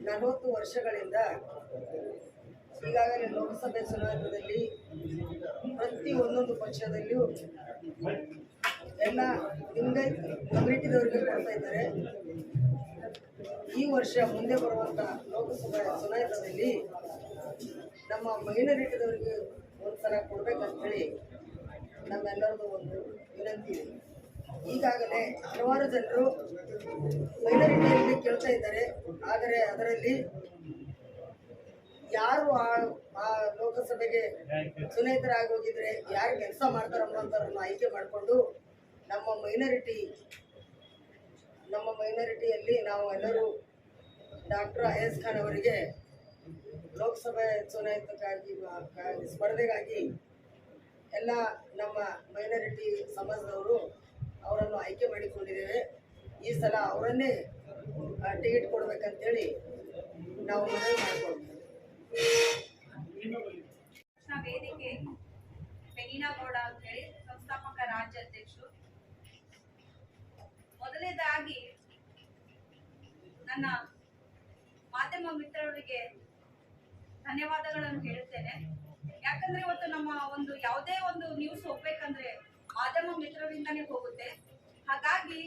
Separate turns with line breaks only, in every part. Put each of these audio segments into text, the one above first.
40 ವರ್ಷಗಳಿಂದ ಈಗಾಗಲೇ ಲೋಕಸಭೆ ಚುನಾವಣೆಯಲ್ಲಿ ಪ್ರತಿ ಒಂದೊಂದು ಪಕ್ಷದಲ್ಲಿಯೂ ಎಲ್ಲ ಲಿಂಗಾಯತ್ ಕಮ್ಯುನಿಟಿದವರಿಗೆ ಕೊಡ್ತಾ ಇದ್ದಾರೆ. ಈ ವರ್ಷ ಮುಂದೆ ಬರುವಂಥ ಲೋಕಸಭಾ ಚುನಾವಣೆಯಲ್ಲಿ ನಮ್ಮ ಮೈನಾರಿಟಿದವರಿಗೆ ಒಂದ್ಸಲ ಕೊಡ್ಬೇಕಂತೇಳಿ ನಮ್ಮೆಲ್ಲರದು ಒಂದು ವಿನಂತಿ ಇದೆ. ಈಗಾಗಲೇ ಹಲವಾರು ಜನರು ಮೈನಾರಿಟಿಯಲ್ಲಿ ಕೇಳ್ತಾ ಇದ್ದಾರೆ. ಆದರೆ ಅದರಲ್ಲಿ ಯಾರು ಆ ಲೋಕಸಭೆಗೆ ಚುನಾಯಿತರಾಗಿ ಹೋಗಿದ್ರೆ ಯಾರು ಕೆಲಸ ಮಾಡ್ತಾರೆ ಅನ್ನೋಂಥವ್ರನ್ನ ಆಯ್ಕೆ ಮಾಡಿಕೊಂಡು ನಮ್ಮ ಮೈನಾರಿಟಿಯಲ್ಲಿ ನಾವು ಎಲ್ಲರೂ ಡಾಕ್ಟರ್ ಅಯಾಜ್ ಖಾನ್ ಅವರಿಗೆ ಲೋಕಸಭೆ ಚುನಾಯಿತಕ್ಕಾಗಿ ಸ್ಪರ್ಧೆಗಾಗಿ ಎಲ್ಲ ನಮ್ಮ ಮೈನಾರಿಟಿ ಸಮಾಜದವರು ಅವರನ್ನು ಆಯ್ಕೆ ಮಾಡಿಕೊಂಡಿದ್ದೇವೆ. ಈ ಸಲ ಅವರನ್ನೇ ಟಿಕೆಟ್ ಕೊಡಬೇಕಂತೇಳಿ ನಾವು ಮನವಿ ಮಾಡಿಕೊಳ್ತೇವೆ.
ವೇದಿಕೆ ಬೆನಿನಾ ಗೌಡ ಅಂತ ಹೇಳಿ ಸಂಸ್ಥಾಪಕ ರಾಜ್ಯಾಧ್ಯಕ್ಷರು. ಮೊದಲನೇದಾಗಿ ನನ್ನ ಮಾಧ್ಯಮ ಮಿತ್ರರಿಗೆ ಧನ್ಯವಾದಗಳನ್ನು ಹೇಳುತ್ತೇನೆ. ಯಾಕಂದ್ರೆ ಇವತ್ತು ನಮ್ಮ ಒಂದು ಯಾವುದೇ ಒಂದು ನ್ಯೂಸ್ ಹೋಗ್ಬೇಕಂದ್ರೆ ಮಾಧ್ಯಮ ಮಿತ್ರರಿಂದಾನೇ ಹೋಗುತ್ತೆ. ಹಾಗಾಗಿ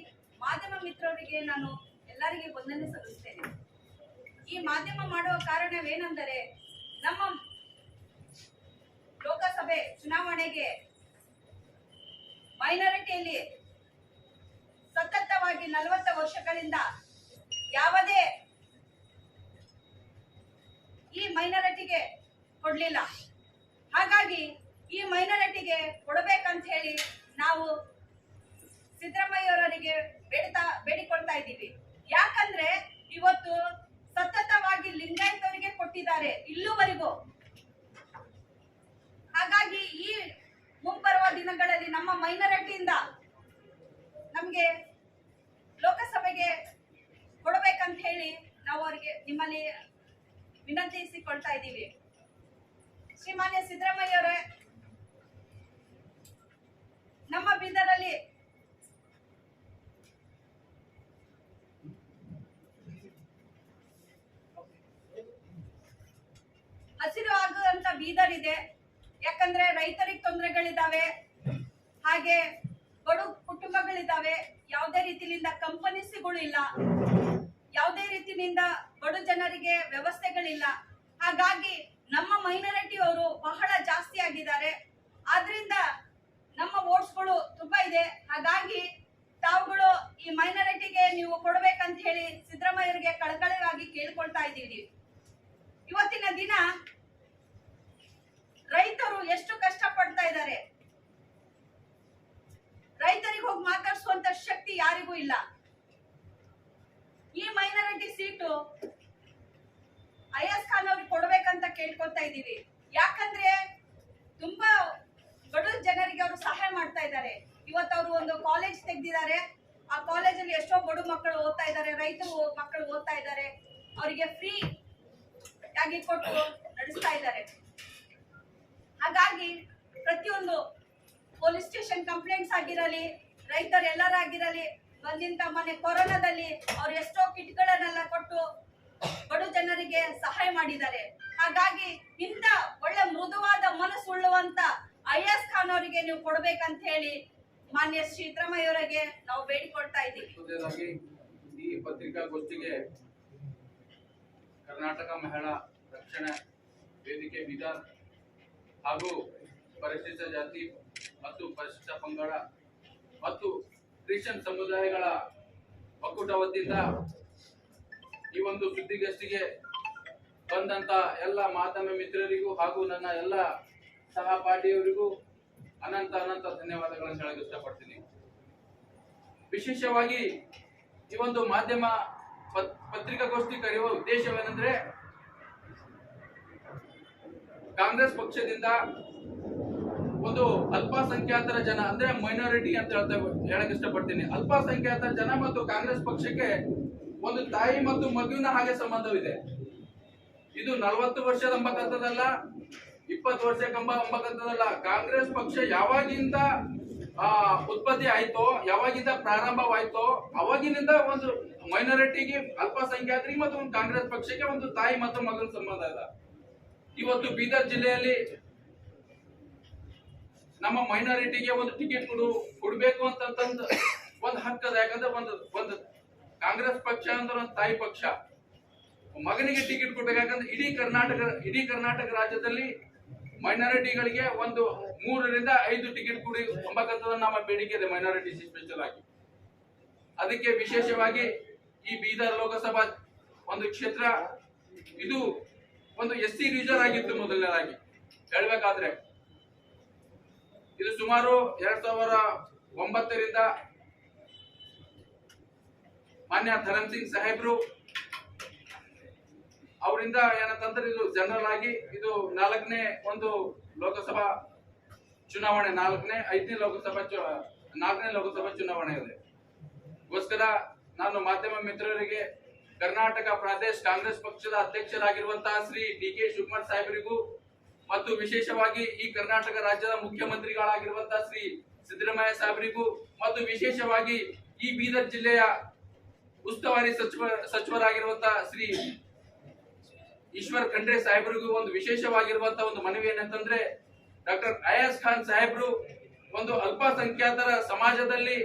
ಮಾಧ್ಯಮ ಮಿತ್ರರಿಗೆ ನಾನು ಎಲ್ಲರಿಗೆ ವಂದನೆ ಸಲ್ಲಿಸ್ತೇನೆ. ಈ ಮಾಧ್ಯಮ ಮಾಡುವ ಕಾರಣವೇನೆಂದರೆ ನಮ್ಮ ಲೋಕಸಭೆ ಚುನಾವಣೆಗೆ ಮೈನಾರಿಟಿಯಲ್ಲಿ ಸತತವಾಗಿ 40 ವರ್ಷಗಳಿಂದ ಯಾವುದೇ ಈ ಮೈನಾರಿಟಿಗೆ ಕೊಡ್ಲಿಲ್ಲ. ಹಾಗಾಗಿ ಈ ಮೈನಾರಿಟಿಗೆ ಕೊಡಬೇಕಂತ ಹೇಳಿ ನಾವು ಸಿದ್ದರಾಮಯ್ಯವರಿಗೆ ಬೇಡಿಕೊಳ್ತಾ ಇದ್ದೀವಿ. ಯಾಕಂದ್ರೆ ಇವತ್ತು ಸತತವಾಗಿ ಲಿಂಗಾಯತವರಿಗೆ ಕೊಟ್ಟಿದ್ದಾರೆ ಇಲ್ಲಿವರೆಗೂ. ಹಾಗಾಗಿ ಈ ಮುಂಬರುವ ದಿನಗಳಲ್ಲಿ ನಮ್ಮ ಮೈನಾರಿಟಿಯಿಂದ ನಮಗೆ ಲೋಕಸಭೆಗೆ ಕೊಡಬೇಕಂತ ಹೇಳಿ ನಾವು ಅವರಿಗೆ ನಿಮ್ಮಲ್ಲಿ ವಿನಂತಿಸಿಕೊಳ್ತಾ ಇದ್ದೀವಿ. ಶ್ರೀಮಾನ್ಯ ಸಿದ್ದರಾಮಯ್ಯವರೇ, ನಮ್ಮ ಬೀದರಲ್ಲಿ ಹಸಿರು ಆಗುವಂತ ಬೀದರ್ ಇದೆ. ಯಾಕಂದ್ರೆ ರೈತರಿಗೆ ತೊಂದರೆಗಳಿದ್ದಾವೆ, ಹಾಗೆ ಬಡ ಕುಟುಂಬಗಳಿದ್ದಾವೆ. ಯಾವುದೇ ರೀತಿಯಿಂದ ಕಂಪನೀಸ್ಗಳು ಇಲ್ಲ, ಯಾವುದೇ ರೀತಿಯಿಂದ ಬಡ ಜನರಿಗೆ ವ್ಯವಸ್ಥೆಗಳಿಲ್ಲ. ಹಾಗಾಗಿ ನಮ್ಮ ಮೈನಾರಿಟಿ ಅವರು ಬಹಳ ಜಾಸ್ತಿ ಆಗಿದ್ದಾರೆ. ಆದ್ರಿಂದ ನಮ್ಮ ವೋಟ್ಸ್ಗಳು ತುಂಬಾ ಇದೆ. ಹಾಗಾಗಿ ತಾವುಗಳು ಈ ಮೈನಾರಿಟಿಗೆ ನೀವು ಕೊಡಬೇಕಂತ ಹೇಳಿ ಸಿದ್ದರಾಮಯ್ಯರಿಗೆ ಕಳಕಳಿಯಾಗಿ ಕೇಳ್ಕೊಳ್ತಾ ಇದ್ದೀವಿ. ಇವತ್ತಿನ ದಿನ ರೈತರು ಎಷ್ಟು ಕಷ್ಟ ಪಡ್ತಾ ಇದ್ದಾರೆ. ರೈತರಿಗೆ ಹೋಗಿ ಮಾತಾಡಿಸುವಂತ ಶಕ್ತಿ ಯಾರಿಗೂ ಇಲ್ಲ. ಈ ಮೈನಾರಿಟಿ ಸೀಟು ಅಯಾಜ್ ಖಾನ್ ಅವ್ರಿಗೆ ಕೊಡ್ಬೇಕಂತ ಕೇಳ್ಕೊತಾ ಇದ್ದೀವಿ. ಯಾಕಂದ್ರೆ ತುಂಬಾ ಬಡ ಜನರಿಗೆ ಅವರು ಸಹಾಯ ಮಾಡ್ತಾ ಇದ್ದಾರೆ. ಇವತ್ತು ಅವರು ಒಂದು ಕಾಲೇಜ್ ತೆಗ್ದಿದ್ದಾರೆ. ಆ ಕಾಲೇಜಲ್ಲಿ ಎಷ್ಟೋ ಬಡ ಮಕ್ಕಳು ಓದ್ತಾ ಇದ್ದಾರೆ, ರೈತರು ಮಕ್ಕಳು ಓದ್ತಾ ಇದ್ದಾರೆ. ಅವರಿಗೆ ಫ್ರೀ ಆಗಿ ಕೊಟ್ಟು ನಡೆಸ್ತಾ ಇದ್ದಾರೆ. ಹಾಗಾಗಿ ಪ್ರತಿಯೊಂದು ಪೊಲೀಸ್ ಸ್ಟೇಷನ್ ಕಂಪ್ಲೇಂಟ್ಸ್ ಆಗಿರಲಿ, ರೈತರು ಎಲ್ಲರಾಗಿರಲಿ, ಬಂದಿಂತ ಮೊನ್ನೆ ಕೊರೋನಾದಲ್ಲಿ ಅವ್ರು ಎಷ್ಟೋ ಕಿಟ್ಗಳನ್ನೆಲ್ಲ ಕೊಟ್ಟು ಬಡ ಜನರಿಗೆ ಸಹಾಯ ಮಾಡಿದ್ದಾರೆ. ಹಾಗಾಗಿ ಇಂಥ ಒಳ್ಳೆ ಮೃದುವಾದ ಮನಸ್ಸುಳ್ಳುವಂತ ಅಯಾಜ್ ಖಾನ್ ಅವರಿಗೆ ನೀವು ಕೊಡ್ಬೇಕಂತ ಹೇಳಿ ಮಾನ್ಯ ಸಿದ್ದರಾಮಯ್ಯವರಿಗೆ ನಾವು ಬೇಡಿಕೊಳ್ತಾ ಇದ್ದೀವಿ.
ಈ ಪತ್ರಿಕಾಗೋಷ್ಠಿಗೆ ಕರ್ನಾಟಕ ಮಹಿಳಾ ರಕ್ಷಣಾ ವೇದಿಕೆ ಬೀದರ್ ಹಾಗೂ ಪರಿಶಿಷ್ಟ ಜಾತಿ ಮತ್ತು ಪರಿಶಿಷ್ಟ ಪಂಗಡ ಮತ್ತು ಕ್ರಿಶ್ಚಿಯನ್ ಸಮುದಾಯಗಳ ಒಕ್ಕೂಟ ವತಿಯಿಂದ ಈ ಒಂದು ಸುದ್ದಿಗೋಷ್ಠಿಗೆ ಬಂದಂತ ಎಲ್ಲ ಮಾಧ್ಯಮ ಮಿತ್ರರಿಗೂ ಹಾಗೂ ನನ್ನ ಎಲ್ಲ ಸಹಪಾಠಿಯವರಿಗೂ ಅನಂತ ಧನ್ಯವಾದಗಳನ್ನು ಹೇಳಲು ಇಷ್ಟಪಡ್ತೀನಿ. ವಿಶೇಷವಾಗಿ ಈ ಒಂದು ಮಾಧ್ಯಮ ಪತ್ರಿಕಾಗೋಷ್ಠಿ ಕರೆಯುವ ಉದ್ದೇಶವೇನೆಂದ್ರೆ, ಕಾಂಗ್ರೆಸ್ ಪಕ್ಷದಿಂದ ಒಂದು ಅಲ್ಪಸಂಖ್ಯಾತರ ಜನ ಅಂದ್ರೆ ಮೈನಾರಿಟಿ ಅಂತ ಹೇಳಕ್ ಇಷ್ಟಪಡ್ತೀನಿ. ಅಲ್ಪಸಂಖ್ಯಾತರ ಜನ ಮತ್ತು ಕಾಂಗ್ರೆಸ್ ಪಕ್ಷಕ್ಕೆ ಒಂದು ತಾಯಿ ಮತ್ತು ಮಗುವಿನ ಹಾಗೆ ಸಂಬಂಧವಿದೆ. ಇದು 40 ವರ್ಷದ ಅಂಬಕಂತದಲ್ಲ, 20 ವರ್ಷಕ್ಕೆ ಅಂಬಕಂತದಲ್ಲ. ಕಾಂಗ್ರೆಸ್ ಪಕ್ಷ ಯಾವಾಗಿಂದ ಉತ್ಪತ್ತಿ ಆಯ್ತೋ, ಯಾವಾಗಿಂದ ಪ್ರಾರಂಭವಾಯ್ತೋ ಅವಾಗಿನಿಂದ ಒಂದು ಮೈನಾರಿಟಿಗೆ, ಅಲ್ಪಸಂಖ್ಯಾತರಿಗೆ ಮತ್ತು ಒಂದು ಕಾಂಗ್ರೆಸ್ ಪಕ್ಷಕ್ಕೆ ಒಂದು ತಾಯಿ ಮತ್ತು ಮಗನ ಸಂಬಂಧ ಇದೆ. ಇವತ್ತು ಬೀದರ್ ಜಿಲ್ಲೆಯಲ್ಲಿ ನಮ್ಮ ಮೈನಾರಿಟಿಗೆ ಒಂದು ಟಿಕೆಟ್ ಕೊಡ್ಬೇಕು ಅಂತಂದು ಒಂದು ಹಕ್ಕದ. ಯಾಕಂದ್ರೆ ಒಂದು ಕಾಂಗ್ರೆಸ್ ಪಕ್ಷ ಅಂದ್ರೆ ಒಂದು ತಾಯಿ ಪಕ್ಷ. ಮಗನಿಗೆ ಟಿಕೆಟ್ ಕೊಡ್ಬೇಕು. ಯಾಕಂದ್ರೆ ಇಡೀ ಕರ್ನಾಟಕ ರಾಜ್ಯದಲ್ಲಿ ಮೈನಾರಿಟಿಗಳಿಗೆ ಒಂದು 3 ರಿಂದ 5 ಟಿಕೆಟ್ ಕೊಡಿ ಎಂಬಕ್ಕಂಥದ್ದು ನಮ್ಮ ಬೇಡಿಕೆ ಇದೆ, ಮೈನಾರಿಟಿ ಸ್ಪೆಷಲ್ ಆಗಿ. ಅದಕ್ಕೆ ವಿಶೇಷವಾಗಿ ಈ ಬೀದರ್ ಲೋಕಸಭಾ ಒಂದು ಕ್ಷೇತ್ರ ಇದು ಒಂದು SC ರಿಸರ್ವ್ ಆಗಿತ್ತು. ಮೊದಲನೇದಾಗಿ ಹೇಳ್ಬೇಕಾದ್ರೆ ಇದು ಸುಮಾರು 2009ರಿಂದ ಮಾನ್ಯ ಧರಮ್ ಸಿಂಗ್ ಸಾಹೇಬ್ರು ಅವರಿಂದ ಏನಂತಂದ್ರೆ ಇದು ಜನರಲ್ ಆಗಿ ಇದು 4ನೇ ಒಂದು ಲೋಕಸಭಾ ಚುನಾವಣೆ, 5ನೇ ಲೋಕಸಭಾ ಚುನಾವಣೆ ಇದೆ. ಗೋಸ್ಕರ ನಾನು ಮಾಧ್ಯಮ ಮಿತ್ರರಿಗೆ ಕರ್ನಾಟಕ ಪ್ರದೇಶ ಕಾಂಗ್ರೆಸ್ ಪಕ್ಷದ ಅಧ್ಯಕ್ಷರಾಗಿರುವಂತಹ ಶ್ರೀ DK ಶಿವಕುಮಾರ್ ಸಾಹೇಬರಿಗೂ ಮತ್ತು ವಿಶೇಷವಾಗಿ ಈ ಕರ್ನಾಟಕ ರಾಜ್ಯದ ಮುಖ್ಯಮಂತ್ರಿಗಳಾಗಿರುವಂತಹ ಶ್ರೀ ಸಿದ್ದರಾಮಯ್ಯ ಸಾಹೇಬರಿಗೂ ಮತ್ತು ವಿಶೇಷವಾಗಿ ಈ ಬೀದರ್ ಜಿಲ್ಲೆಯ ಉಸ್ತುವಾರಿ ಸಚಿವರಾಗಿರುವಂತಹ ಶ್ರೀ ಈಶ್ವರ್ ಖಂಡ್ರೆ ಸಾಹೇಬರಿಗೂ ಒಂದು ವಿಶೇಷವಾಗಿರುವಂತಹ ಒಂದು ಮನವಿ ಏನಂತಂದ್ರೆ, ಡಾಕ್ಟರ್ ಅಯಾಜ್ ಖಾನ್ ಸಾಹೇಬ್ರು ಒಂದು ಅಲ್ಪಸಂಖ್ಯಾತರ ಸಮಾಜದಲ್ಲಿ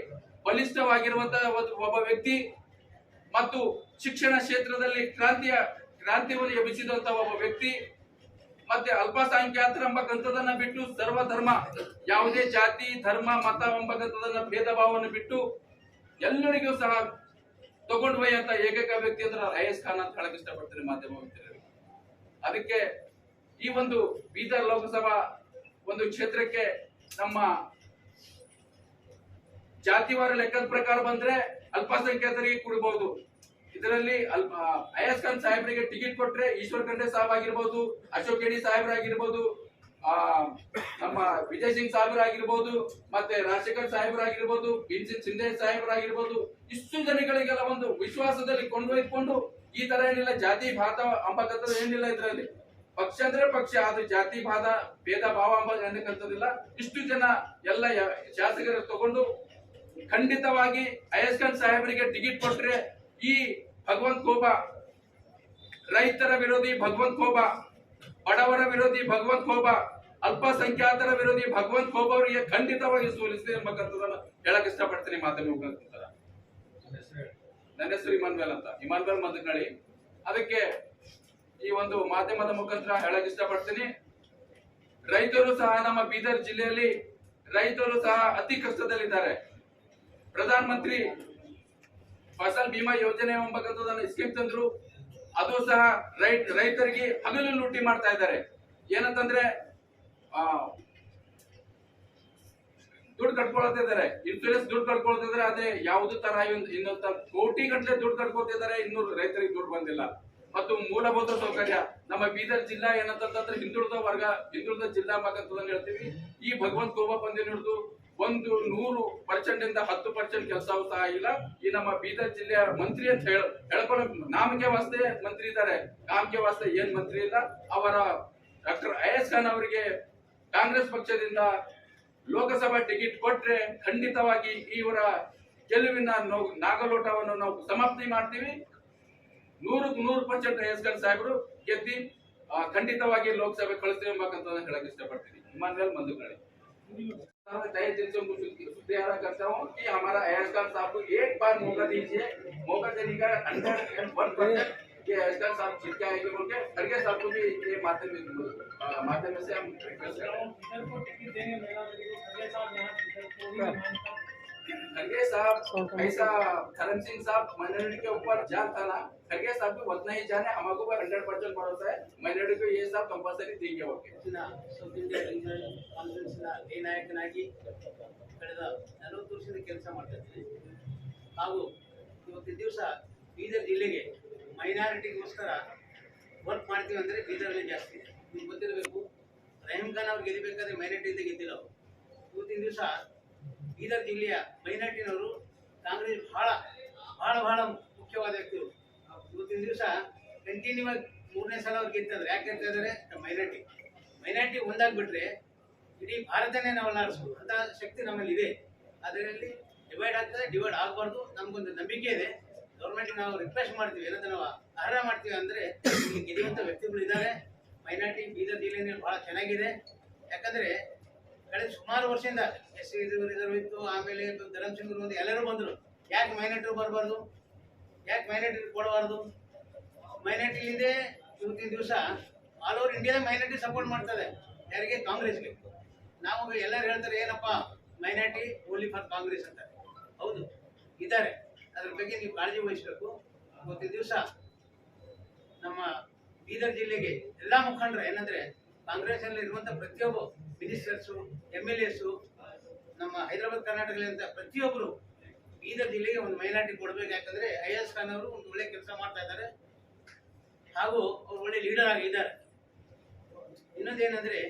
ಬಲಿಷ್ಠವಾಗಿರುವಂತಹ ಒಬ್ಬ ವ್ಯಕ್ತಿ ಮತ್ತು ಶಿಕ್ಷಣ ಕ್ಷೇತ್ರದಲ್ಲಿ ಕ್ರಾಂತಿಯನ್ನು ಎಬ್ಬಿಸಿದಂತಹ ಒಬ್ಬ ವ್ಯಕ್ತಿ. ಮತ್ತೆ ಅಲ್ಪಸಂಖ್ಯಾತರ ಎಂಬಕ್ಕಂಥದನ್ನ ಬಿಟ್ಟು ಸರ್ವಧರ್ಮ, ಯಾವುದೇ ಜಾತಿ ಧರ್ಮ ಮತ ಎಂಬಕ್ಕಂಥದನ್ನ ಭೇದ ಭಾವವನ್ನು ಬಿಟ್ಟು ಎಲ್ಲರಿಗೂ ಸಹ ತಗೊಂಡು ಹೋಯ್ಯಂತ ಏಕೈಕ ವ್ಯಕ್ತಿ ಅಂದ್ರೆ ಅಯಾಜ್ ಖಾನ್ ಅಂತ ಹೇಳಕ್ ಇಷ್ಟಪಡ್ತೀನಿ ಮಾಧ್ಯಮ ಮಿತ್ರರಿಗೆ. ಅದಕ್ಕೆ ಈ ಒಂದು ಬೀದರ್ ಲೋಕಸಭಾ ಒಂದು ಕ್ಷೇತ್ರಕ್ಕೆ ನಮ್ಮ ಜಾತಿವಾರ ಲೆಕ್ಕದ ಪ್ರಕಾರ ಬಂದ್ರೆ ಅಲ್ಪಸಂಖ್ಯಾತರಿಗೆ ಕೊಡಬಹುದು. ಇದರಲ್ಲಿ ಅಯಾಜ್ ಖಾನ್ ಸಾಹೇಬರಿಗೆ ಟಿಕೆಟ್ ಕೊಟ್ರೆ ಈಶ್ವರ್ ಖಂಡ್ರೆ ಸಾಹೇಬ್ ಆಗಿರ್ಬೋದು, ಅಶೋಕ್ ಎಡಿ ಸಾಹೇಬರಾಗಿರ್ಬೋದು, ನಮ್ಮ ವಿಜಯ್ ಸಿಂಗ್ ಸಾಹೇಬರಾಗಿರ್ಬೋದು, ಮತ್ತೆ ರಾಜಶೇಖರ್ ಸಾಹೇಬರಾಗಿರ್ಬೋದು, ಭೀಮ್ಸಿಂಗ್ ಸಿಂಧೆ ಸಾಹೇಬರಾಗಿರ್ಬೋದು, ಇಷ್ಟು ಜನಗಳಿಗೆಲ್ಲ ಒಂದು ವಿಶ್ವಾಸದಲ್ಲಿ ಕೊಂಡೊಯ್ದುಕೊಂಡು ಈ ತರ ಏನಿಲ್ಲ ಜಾತಿ ಭಾತ ಅಂಬಕಂತದ್ದು ಏನಿಲ್ಲ. ಇದರಲ್ಲಿ ಪಕ್ಷ ಅಂದ್ರೆ ಪಕ್ಷ, ಅದು ಜಾತಿ ಭೇದ ಭಾವ ಅನ್ನಕ್ಕಂಥದ್ದಿಲ್ಲ. ಇಷ್ಟು ಜನ ಎಲ್ಲ ಶಾಸಕರು ತಗೊಂಡು ಖಂಡಿತವಾಗಿ ಅಯಾಜ್ ಖಾನ್ ಸಾಹೇಬರಿಗೆ ಟಿಕೆಟ್ ಕೊಟ್ರೆ ಈ ಭಗವಂತ ಕೋಬ, ರೈತರ ವಿರೋಧಿ ಭಗವಂತ ಕೋಬ, ಬಡವರ ವಿರೋಧಿ ಭಗವಂತ ಕೋಬ, ಅಲ್ಪಸಂಖ್ಯಾತರ ವಿರೋಧಿ ಭಗವಂತ ಕೋಬ ಅವರಿಗೆ ಖಂಡಿತವಾಗಿ ಸೋಲಿಸಿದೆ ಎಂಬಕ್ಕಂಥದ್ದನ್ನ ಹೇಳಕ್ ಇಷ್ಟಪಡ್ತೀನಿ ಮಾಧ್ಯಮ ಮುಖಾಂತರ. ನನ್ನ ಹೆಸರು ಇಮಾನ್ವೇಲ್ ಮದಕಳಿ. ಅದಕ್ಕೆ ಈ ಒಂದು ಮಾಧ್ಯಮದ ಮುಖಾಂತರ ಹೇಳಕ್ ಇಷ್ಟಪಡ್ತೀನಿ, ರೈತರು ಸಹ ನಮ್ಮ ಬೀದರ್ ಜಿಲ್ಲೆಯಲ್ಲಿ ರೈತರು ಸಹ ಅತಿ ಕಷ್ಟದಲ್ಲಿದ್ದಾರೆ. ಪ್ರಧಾನ ಮಂತ್ರಿ ಫಸಲ್ ಬಿಮಾ ಯೋಜನೆ ಎಂಬಕ್ಕಂಥದನ್ನ ಸ್ಕೀಮ್ ತಂದ್ರು, ಅದು ಸಹ ರೈತರಿಗೆ ಹಗಲು ಲೂಟಿ ಮಾಡ್ತಾ ಇದ್ದಾರೆ. ಏನಂತಂದ್ರೆ ದುಡ್ಡು ಕಟ್ಕೊಳ್ತಿದ್ದಾರೆ, ಇನ್ಸೂರೆನ್ಸ್ ದುಡ್ಡು ಕಟ್ಕೊಳ್ತಿದ್ದಾರೆ. ಅದೇ ಯಾವ್ದು ತರ ಇನ್ನೊಂದು ಕೋಟಿ ಗಟ್ಟಲೆ ದುಡ್ಡು ಕಟ್ಕೊಳ್ತಿದ್ದಾರೆ, ಇನ್ನೂ ರೈತರಿಗೆ ದುಡ್ಡು ಬಂದಿಲ್ಲ. ಮತ್ತು ಮೂಲಭೂತ ಸೌಕರ್ಯ ನಮ್ಮ ಬೀದರ್ ಜಿಲ್ಲಾ ಏನಂತಂದ್ರೆ ಹಿಂದುಳಿದ ಜಿಲ್ಲಾ ಎಂಬಕ್ಕಂಥದನ್ನ ಹೇಳ್ತೀವಿ. ಈ ಭಗವಂತ ಕೋಬ ಬಂದಿ ಹಿಡಿದು 100% ಇಂದ 10% ಕೆಲಸವೂ ಸಹ ಇಲ್ಲ. ಈ ನಮ್ಮ ಬೀದರ್ ಜಿಲ್ಲೆಯ ಮಂತ್ರಿ ಅಂತ ಹೇಳ್ಕೊಳ್ಳೋಕೆ ನಾಮಕೆ ವಾಸ್ತೆ ಮಂತ್ರಿ ಇದ್ದಾರೆ, ಕಾಮಕೆ ವಾಸ್ತೆ ಏನ್ ಮಂತ್ರಿ ಇಲ್ಲ. ಅವರ ಡಾಕ್ಟರ್ ಅಯಾಜ್ ಖಾನ್ ಅವರಿಗೆ ಕಾಂಗ್ರೆಸ್ ಪಕ್ಷದಿಂದ ಲೋಕಸಭಾ ಟಿಕೆಟ್ ಕೊಟ್ರೆ ಖಂಡಿತವಾಗಿ ಇವರ ಗೆಲುವಿನ ನಾಗಲೋಟವನ್ನು ನಾವು ಸಮಾಪ್ತಿ ಮಾಡ್ತೀವಿ. 100% ಅಯಾಜ್ ಖಾನ್ ಸಾಹೇಬರು ಗೆದ್ದಿ ಖಂಡಿತವಾಗಿ ಲೋಕಸಭೆ ಕಳಿಸ್ತೀವಿ ಎಂಬಕ್ಕಂತ ಹೇಳಕ್ इस्तेमाल इमानुएल मंदुकड़ी तय दिल से उनको शुक्रिया अदा करता हूँ कि हमारा अयाज खान साहब को एक बार मौका दीजिए, मौका देने का 101% कि अयाज खान साहब जीत के आएंगे बोल के खड़गे साहब को भी ये माध्यम से हम रिक्वेस्ट कर रहे हैं। खड़गे साहब ऐसा धर्म सिंह साहब माइनॉरिटी के ऊपर जान था ना, खड़गे साहब को उतना ही जाने, हमको 100% भरोसा है माइनॉरिटी को ये सब कंपल्सरी देंगे। ओके
ಸೌತ್ ಇಂಡಿಯಾ ಕಾನ್ಫರೆನ್ಸ್ನ ಎ ನಾಯಕನಾಗಿ ಕಳೆದ 40 ವರ್ಷದ ಕೆಲಸ ಮಾಡ್ತಾ ಇದ್ದೀನಿ. ಹಾಗೂ ಇವತ್ತಿನ ದಿವಸ ಬೀದರ್ ಜಿಲ್ಲೆಗೆ ಮೈನಾರಿಟಿಗೋಸ್ಕರ ವರ್ಕ್ ಮಾಡ್ತೀವಿ ಅಂದರೆ ಬೀದರಲ್ಲಿ ಜಾಸ್ತಿ ನಿಮ್ಗೆ ಗೊತ್ತಿರಬೇಕು. ರಹೀಮ್ ಖಾನ್ ಅವ್ರು ಗೆಲ್ಲಬೇಕಾದ್ರೆ ಮೈನಾರಿಟಿಯಿಂದ ಗೆದ್ದಿಲ್ಲ ಅವರು. ಇವತ್ತಿನ ದಿವಸ ಬೀದರ್ ಜಿಲ್ಲೆಯ ಮೈನಾರಿಟಿನವರು ಕಾಂಗ್ರೆಸ್ ಬಹಳ ಮುಖ್ಯವಾದ ವ್ಯಕ್ತಿಗಳು. ಇವತ್ತಿನ ದಿವಸ ಕಂಟಿನ್ಯೂ ಆಗಿ 3ನೇ ಸಲ ಅವ್ರು ಗೆದ್ದಿದ್ದಾರೆ. ಯಾಕೆ ಅಂತ ಹೇಳಿದ್ರೆ ಮೈನಾರಿಟಿ ಒಂದಾಗ್ಬಿಟ್ರೆ ಇಡೀ ಭಾರತನೇ ನಾವು ಆರಿಸ್ಬೋದು ಅಂತ ಶಕ್ತಿ ನಮ್ಮಲ್ಲಿ ಇದೆ. ಅದರಲ್ಲಿ ಡಿವೈಡ್ ಆಗ್ತದೆ, ಡಿವೈಡ್ ಆಗಬಾರ್ದು. ನಮಗೊಂದು ನಂಬಿಕೆ ಇದೆ, ಗೌರ್ಮೆಂಟ್ ನಾವು ರಿಕ್ವೆಸ್ಟ್ ಮಾಡ್ತೀವಿ, ಏನಂತ ನಾವು ಆಹಾರ ಮಾಡ್ತೀವಿ ಅಂದ್ರೆ ಇಲ್ಲಿ ಗೆಲ್ಲುವಂತ ವ್ಯಕ್ತಿಗಳು ಇದ್ದಾರೆ. ಮೈನಾರಿಟಿ ಬೀದರ್ ಜಿಲ್ಲೆಯಲ್ಲಿ ಬಹಳ ಚೆನ್ನಾಗಿದೆ. ಯಾಕಂದ್ರೆ ಕಳೆದ ಸುಮಾರು ವರ್ಷದಿಂದ ಎಸ್ ರಿಸರ್ವ್ ಇತ್ತು, ಆಮೇಲೆ ಧರ್ಮಸಿಂಗ್ ಬಂದು ಎಲ್ಲರೂ ಬಂದರು. ಯಾಕೆ ಮೈನಾರಿಟಿ ಬರಬಾರ್ದು, ಯಾಕೆ ಮೈನಾರಿಟಿ ಕೊಡಬಾರ್ದು? ಮೈನಾರಿಟಿಲಿಂದ ಇವತ್ತಿನ ದಿವಸ ಆಲ್ ಓವರ್ ಇಂಡಿಯಾದ ಮೈನಾರಿಟಿ ಸಪೋರ್ಟ್ ಮಾಡ್ತದೆ. ಯಾರಿಗೆ? ಕಾಂಗ್ರೆಸ್ಗೆ. ನಾವು ಎಲ್ಲರೂ ಹೇಳ್ತಾರೆ ಏನಪ್ಪ ಮೈನಾರಿಟಿ ಓನ್ಲಿ ಫಾರ್ ಕಾಂಗ್ರೆಸ್ ಅಂತ. ಹೌದು ಇದ್ದಾರೆ, ಅದ್ರ ಬಗ್ಗೆ ನೀವು ಕಾಳಜಿ ವಹಿಸಬೇಕು. ಇವತ್ತಿನ ದಿವಸ ನಮ್ಮ ಬೀದರ್ ಜಿಲ್ಲೆಗೆ ಎಲ್ಲ ಮುಖಂಡರು ಏನಂದ್ರೆ ಕಾಂಗ್ರೆಸ್ ಅಲ್ಲಿ ಇರುವಂತ ಪ್ರತಿಯೊಬ್ಬ ಮಿನಿಸ್ಟರ್ಸು, MLAs, ನಮ್ಮ ಹೈದರಾಬಾದ್ ಕರ್ನಾಟಕದಿಂದ ಪ್ರತಿಯೊಬ್ಬರು ಬೀದರ್ ಜಿಲ್ಲೆಗೆ ಒಂದು ಮೈನಾರಿಟಿ ಕೊಡಬೇಕು. ಯಾಕಂದ್ರೆ IAS ಖಾನ್ ಅವರು ಒಂದು ಒಳ್ಳೆ ಕೆಲಸ ಮಾಡ್ತಾ ಇದ್ದಾರೆ ಹಾಗೂ ಅವ್ರು ಒಳ್ಳೆ ಲೀಡರ್ ಆಗಿದ್ದಾರೆ. ಇನ್ನೊಂದೇನಂದ್ರೆ